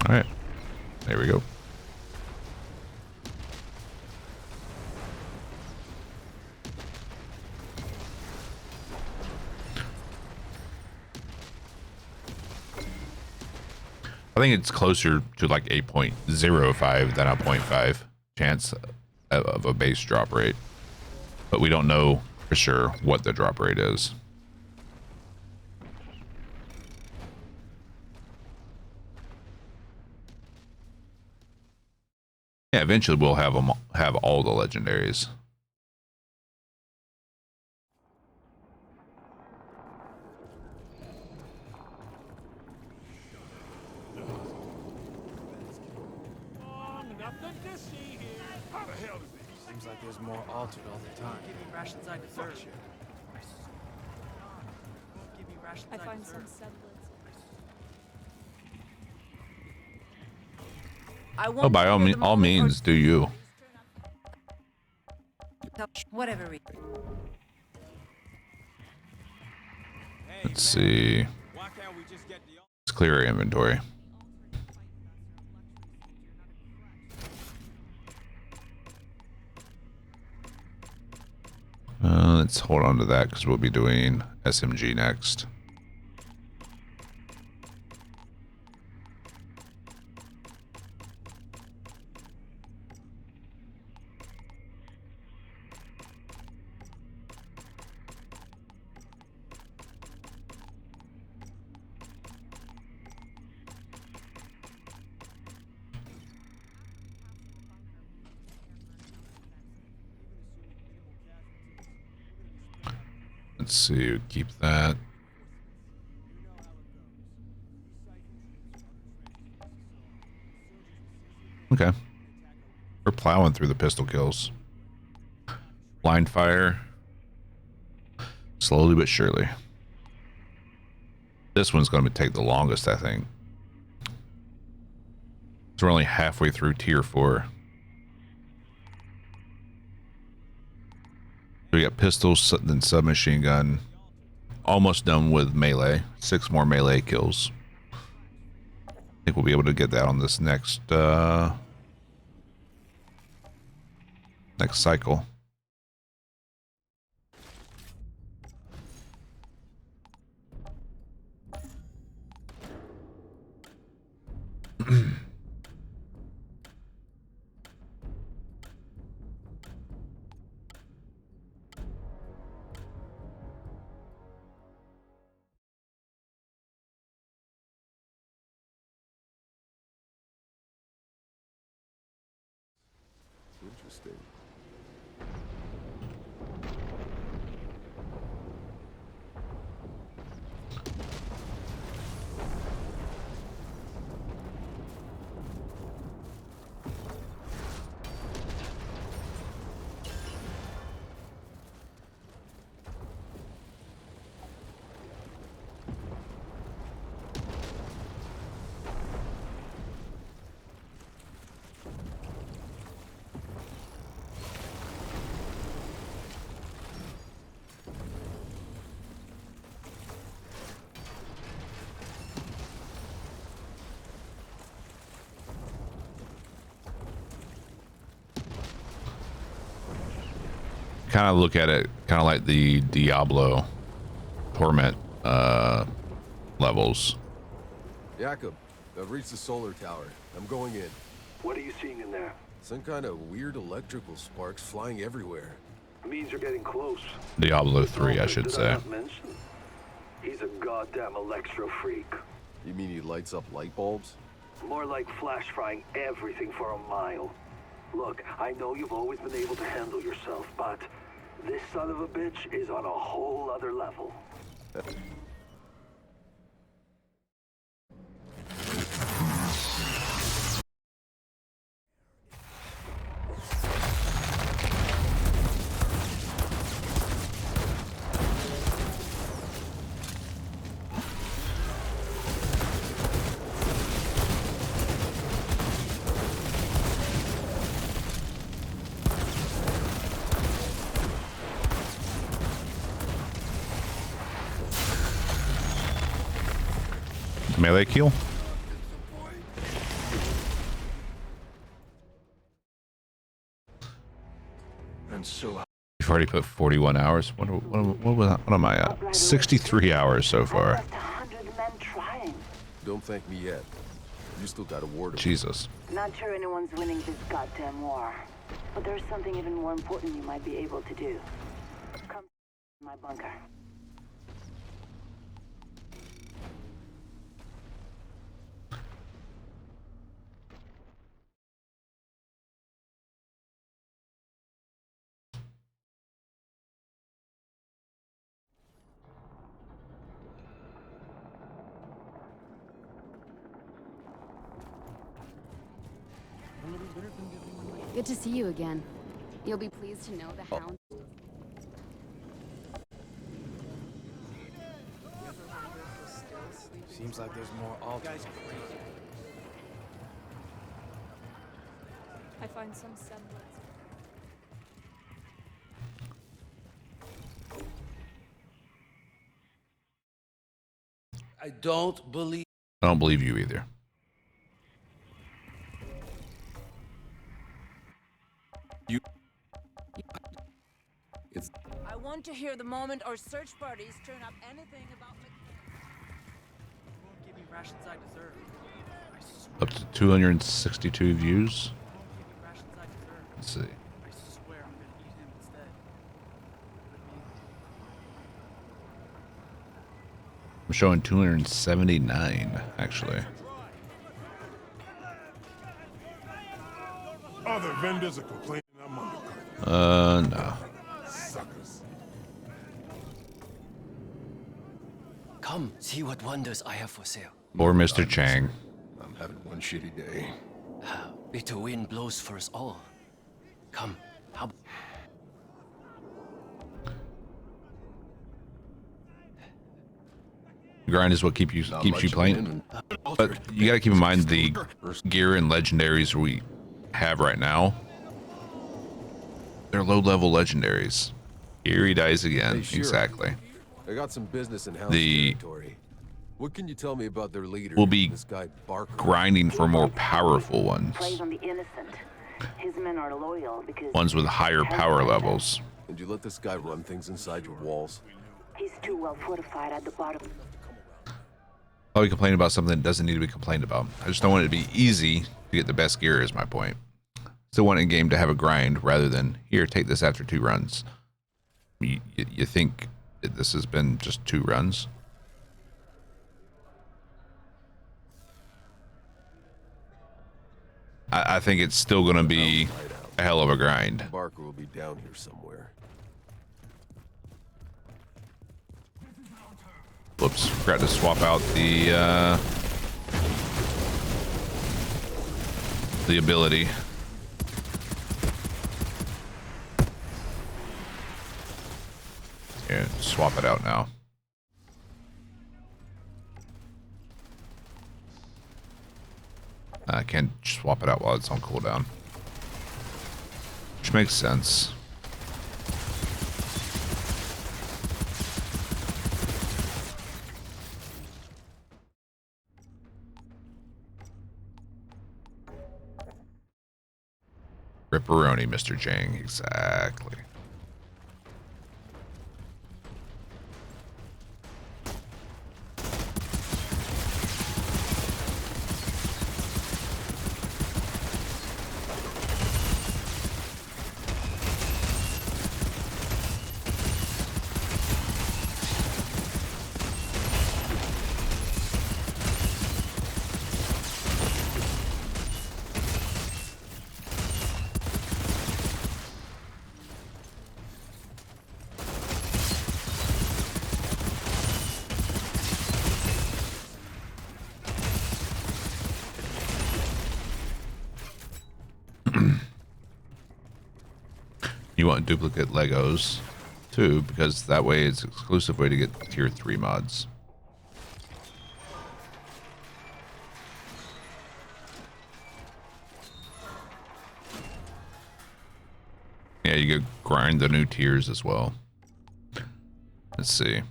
Speaker 1: All right, there we go. I think it's closer to like 8.05 than a 0.5 chance of a base drop rate. But we don't know for sure what the drop rate is. Yeah, eventually we'll have all the legendaries.
Speaker 6: Seems like there's more altered all the time. Give me rations I deserve. Give me rations I find some semblance.
Speaker 1: Oh, by all means, do you.
Speaker 11: Whatever.
Speaker 1: Let's see. Let's clear our inventory. Let's hold on to that because we'll be doing SMG next. Let's see, keep that. Okay. We're plowing through the pistol kills. Blind fire. Slowly but surely. This one's going to take the longest, I think. So we're only halfway through tier 4. We got pistols, then submachine gun. Almost done with melee. 6 more melee kills. I think we'll be able to get that on this next next cycle.
Speaker 2: Interesting.
Speaker 1: Kind of look at it kind of like the Diablo Torment levels.
Speaker 2: Jacob, I've reached the solar tower. I'm going in.
Speaker 3: What are you seeing in there?
Speaker 2: Some kind of weird electrical sparks flying everywhere.
Speaker 3: Means you're getting close.
Speaker 1: Diablo 3, I should
Speaker 3: Did
Speaker 1: say.
Speaker 3: not mention? He's a goddamn electro freak.
Speaker 2: You mean he lights up light bulbs?
Speaker 3: More like flash frying everything for a mile. Look, I know you've always been able to handle yourself, but this son of a bitch is on a whole other level.
Speaker 1: Melee kill.
Speaker 3: And so
Speaker 1: You've already put 41 hours. What am I at? 63 hours so far.
Speaker 2: Don't thank me yet. You still got a war to
Speaker 1: Jesus.
Speaker 5: Not sure anyone's winning this goddamn war. But there's something even more important you might be able to do. Come to my bunker.
Speaker 7: Good to see you again. You'll be pleased to know the hound.
Speaker 4: Seems like there's more altars.
Speaker 13: I find some semblance.
Speaker 4: I don't believe.
Speaker 1: I don't believe you either.
Speaker 11: I want to hear the moment our search parties turn up anything about
Speaker 6: Won't give me rations I deserve. I swear.
Speaker 1: Up to 262 views.
Speaker 6: Won't give me rations I deserve.
Speaker 1: Let's see.
Speaker 6: I swear I'm gonna eat him instead.
Speaker 1: I'm showing 279 actually.
Speaker 14: Other vendors are complaining I'm undercut.
Speaker 1: No.
Speaker 14: Suckers.
Speaker 4: Come, see what wonders I have for sale.
Speaker 1: Or Mr. Chang.
Speaker 2: I'm having one shitty day.
Speaker 4: Bitter wind blows for us all. Come, how...
Speaker 1: Grind is what keeps you playing. But you gotta keep in mind the gear and legendaries we have right now. They're low-level legendaries. Here he dies again.
Speaker 2: Hey,
Speaker 1: exactly.
Speaker 2: I got some business in house
Speaker 1: The
Speaker 2: territory. What can you tell me about their leader?
Speaker 1: We'll be
Speaker 2: this guy Barker.
Speaker 1: grinding for more powerful ones.
Speaker 5: Plays on the innocent. His men are loyal because
Speaker 1: Ones with higher power levels.
Speaker 2: And you let this guy run things inside your walls?
Speaker 5: he's too well fortified at the bottom.
Speaker 1: I'll be complaining about something that doesn't need to be complained about. I just don't want it to be easy to get the best gear is my point. Still want a game to have a grind rather than, here, take this after 2 runs. You think this has been just 2 runs? I think it's still going to be a hell of a grind.
Speaker 2: Barker will be down here somewhere.
Speaker 1: Whoops, forgot to swap out the ability. Yeah, swap it out now. I can't swap it out while it's on cooldown. Which makes sense. Ripperoni, Mr. Jang, exactly. You want duplicate Legos too, because that way it's an exclusive way to get tier 3 mods. Yeah, you could grind the new tiers as well. Let's see.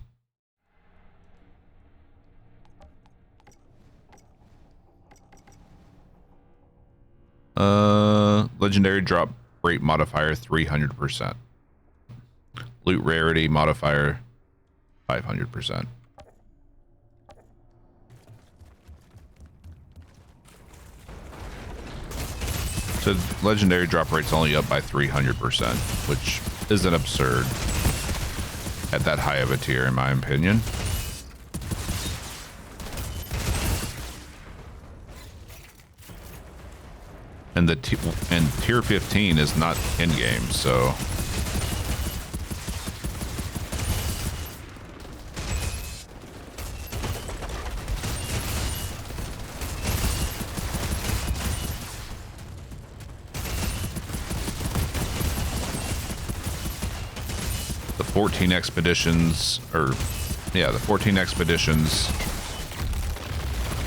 Speaker 1: Legendary drop rate modifier 300%. Loot rarity modifier 500%. So legendary drop rate's only up by 300%, which isn't absurd at that high of a tier, in my opinion. And tier 15 is not in game, so the 14 expeditions, the 14 expeditions,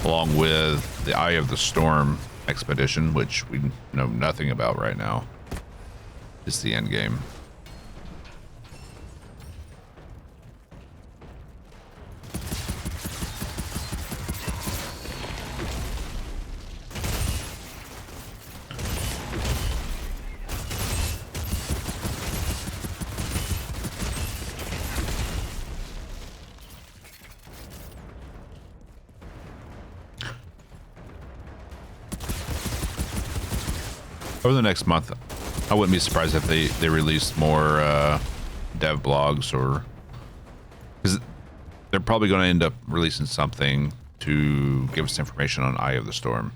Speaker 1: along with the Eye of the Storm expedition, which we know nothing about right now, is the end game. Over the next month, I wouldn't be surprised if they released more dev blogs, or because they're probably going to end up releasing something to give us information on Eye of the Storm.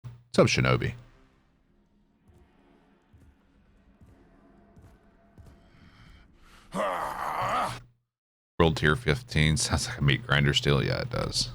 Speaker 1: What's up, Shinobi? World tier 15 sounds like a meat grinder still. Yeah, it does.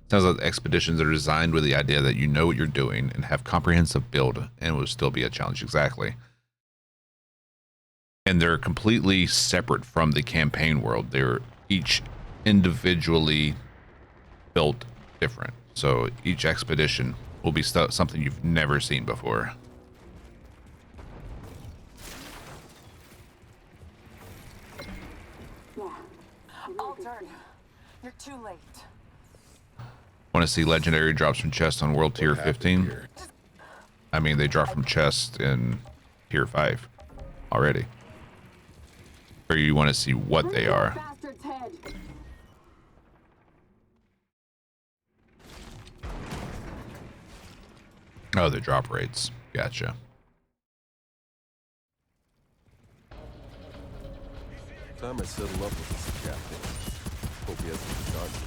Speaker 1: Sounds like expeditions are designed with the idea that you know what you're doing and have comprehensive build, and will still be a challenge. Exactly. And they're completely separate from the campaign world. They're each individually built different. So each expedition will be something you've never seen before.
Speaker 11: Altered. You're too late.
Speaker 1: Want to see legendary drops from chest on world tier 15? I mean, they drop from chest in tier 5 already. Or you want to see what they are? Oh, the drop rates. Gotcha.
Speaker 2: Time I settle up with this captain. Hope he hasn't forgotten.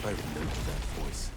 Speaker 2: I remember that voice.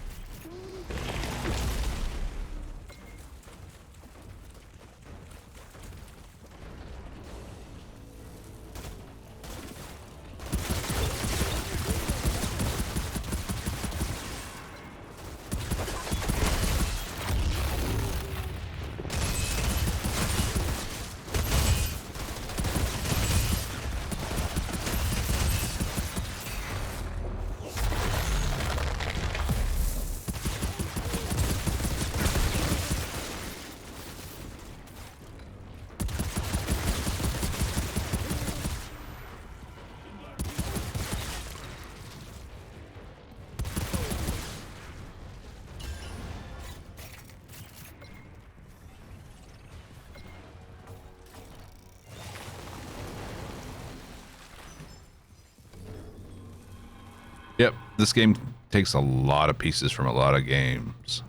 Speaker 1: Yep, this game takes a lot of pieces from a lot of games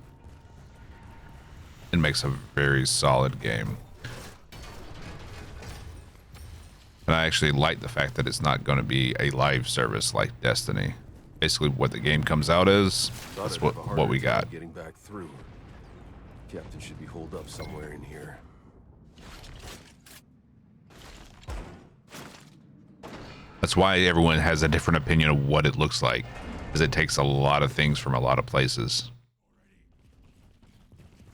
Speaker 1: and makes a very solid game. And I actually like the fact that it's not going to be a live service like Destiny. Basically, what the game comes out as, that's what we got.
Speaker 2: Getting back through. Captain should be holed up somewhere in here.
Speaker 1: That's why everyone has a different opinion of what it looks like, because it takes a lot of things from a lot of places.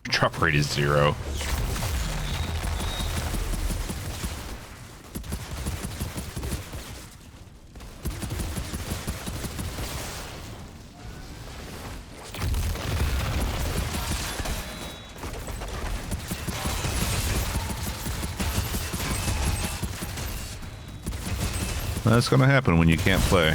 Speaker 1: Drop rate is 0. That's gonna happen when you can't play.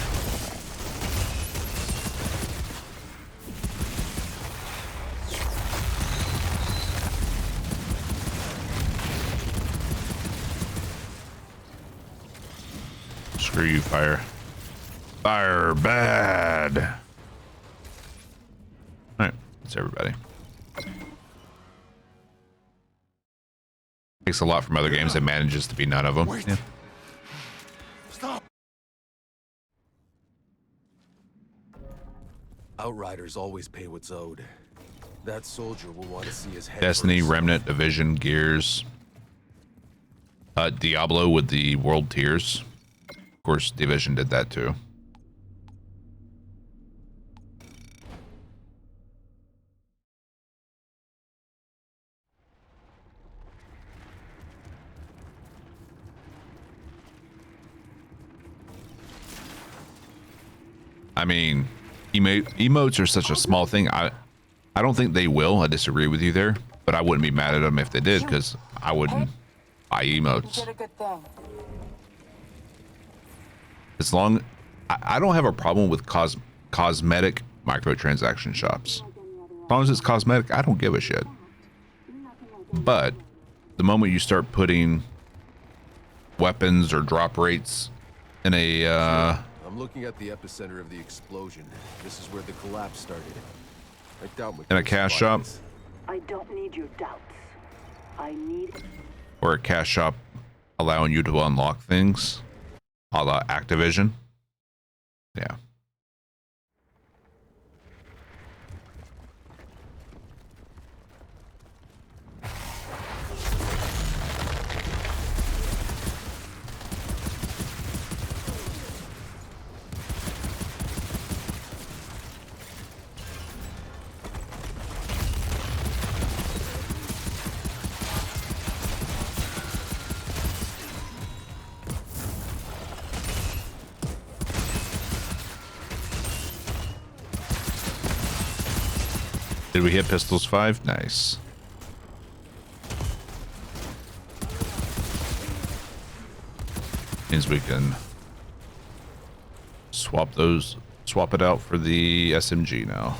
Speaker 1: Screw you, fire. Fire bad. Alright, that's everybody. Takes a lot from other games that manages to be none of them. Yeah.
Speaker 2: Stop. Outriders always pay what's owed. That soldier will want to see his head.
Speaker 1: Destiny, Remnant, Division, Gears. Diablo with the World Tiers. Of course, Division did that too. I mean, emotes are such a small thing. I don't think they will. I disagree with you there, but I wouldn't be mad at them if they did, because I wouldn't buy emotes.
Speaker 11: You did a good thing.
Speaker 1: As long, I don't have a problem with cosmetic microtransaction shops. As long as it's cosmetic, I don't give a shit. But the moment you start putting weapons or drop rates in a
Speaker 2: I'm looking at the epicenter of the explosion. This is where the collapse started. I doubt
Speaker 1: in a cash shop,
Speaker 5: I don't need your doubts. I need...
Speaker 1: or a cash shop allowing you to unlock things, a la Activision. Yeah. Did we hit pistols 5? Nice. Means we can swap it out for the SMG now.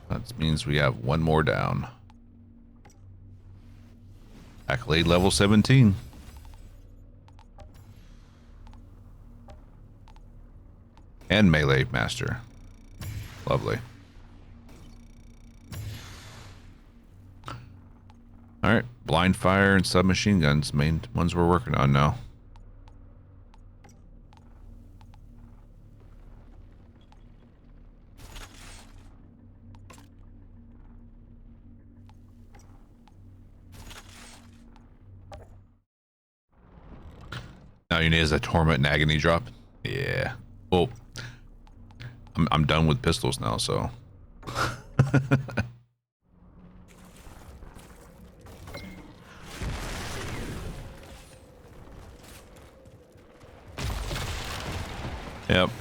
Speaker 1: That means we have one more down. Accolade level 17. And melee master. Lovely. Alright, blind fire and submachine guns, main ones we're working on now. Now you need is a torment and agony drop. Yeah. Well, I'm done with pistols now, so. Yep.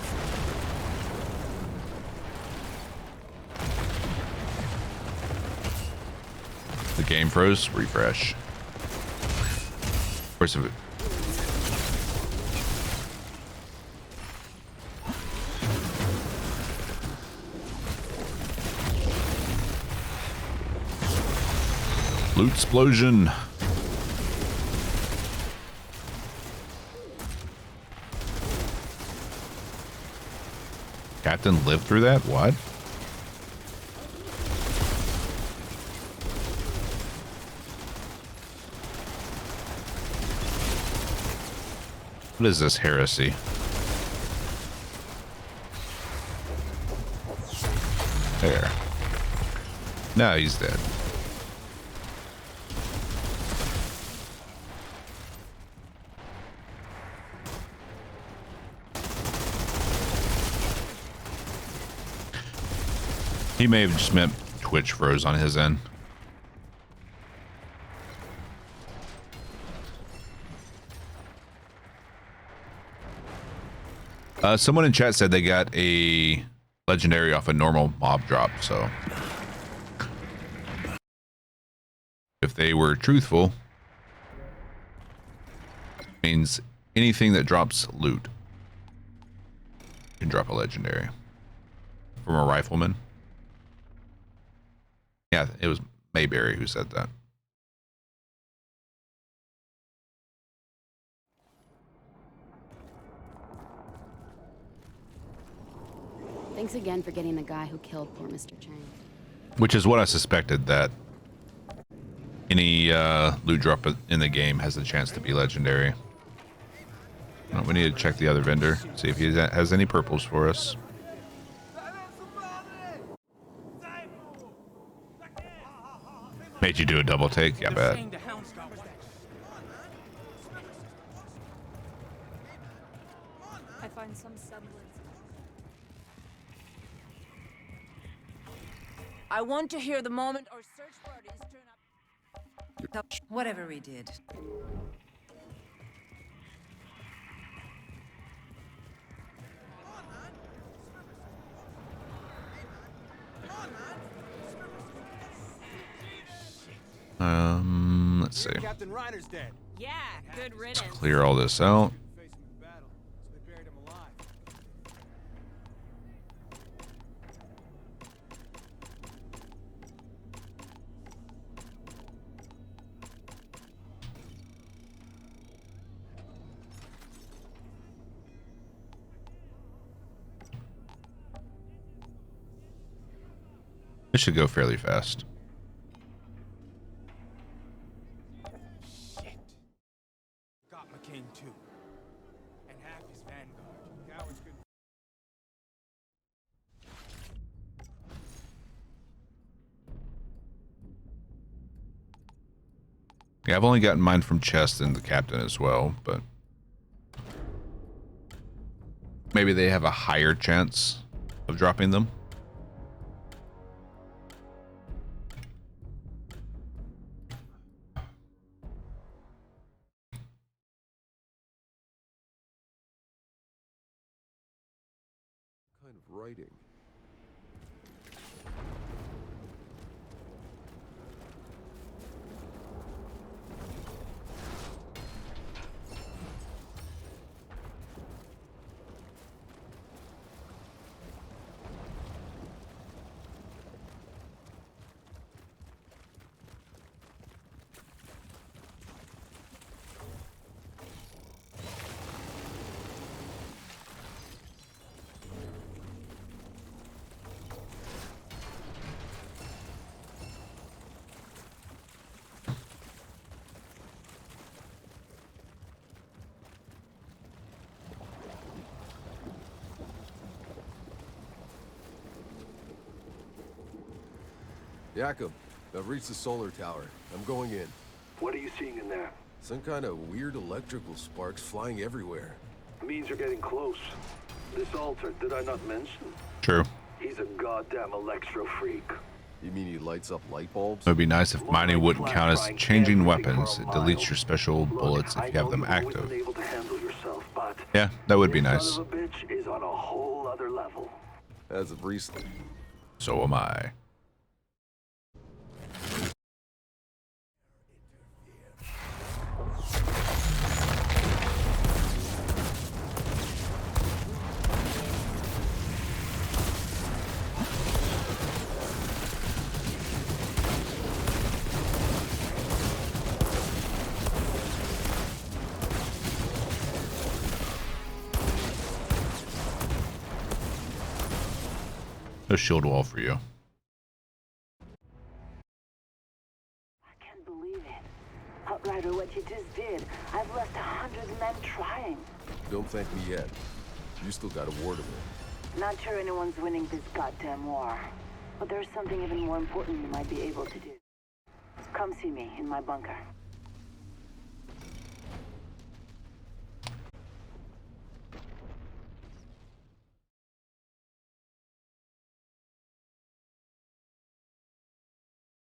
Speaker 1: The game froze. Refresh. Of course, if it. Loot explosion. Captain lived through that? What? What is this heresy? There. No, he's dead. He may have just meant Twitch froze on his end. Someone in chat said they got a legendary off a normal mob drop, so if they were truthful, means anything that drops loot can drop a legendary. From a rifleman. Yeah, it was Mayberry who said that.
Speaker 7: Thanks again for getting the guy who killed poor Mr. Chang.
Speaker 1: Which is what I suspected, that any loot drop in the game has a chance to be legendary. Well, we need to check the other vendor, see if he has any purples for us. Made you do a double take? Yeah, bad.
Speaker 5: I find some semblance. I want to hear the moment our search parties turn up.
Speaker 11: Whatever we did.
Speaker 1: Let's see.
Speaker 6: Captain Reiner's dead.
Speaker 11: Yeah, good
Speaker 1: Let's
Speaker 11: riddance.
Speaker 1: clear all this out. It should go fairly fast.
Speaker 6: Shit. Got McCain too. And half his vanguard. Cowards couldn't.
Speaker 1: Yeah, I've only gotten mine from chest and the captain as well, but maybe they have a higher chance of dropping them.
Speaker 2: Kind of writing. Jakob, I've reached the solar tower. I'm going in.
Speaker 3: What are you seeing in there?
Speaker 2: Some kind of weird electrical sparks flying everywhere.
Speaker 3: Means you're getting close. This altar, did I not mention?
Speaker 1: True.
Speaker 3: He's a goddamn electro freak.
Speaker 2: You mean he lights up light bulbs?
Speaker 1: It would be nice if mining wouldn't count as changing weapons. It deletes your special bullets if you have them active. Yeah, that would be nice.
Speaker 3: Son of a bitch is on a whole other level.
Speaker 2: As of recent.
Speaker 1: So am I. No shield wall for you.
Speaker 5: I can't believe it. Outrider, what you just did. I've left 100 men trying.
Speaker 2: Don't thank me yet. You still got a war to win.
Speaker 5: Not sure anyone's winning this goddamn war. But there's something even more important you might be able to do. Come see me in my bunker.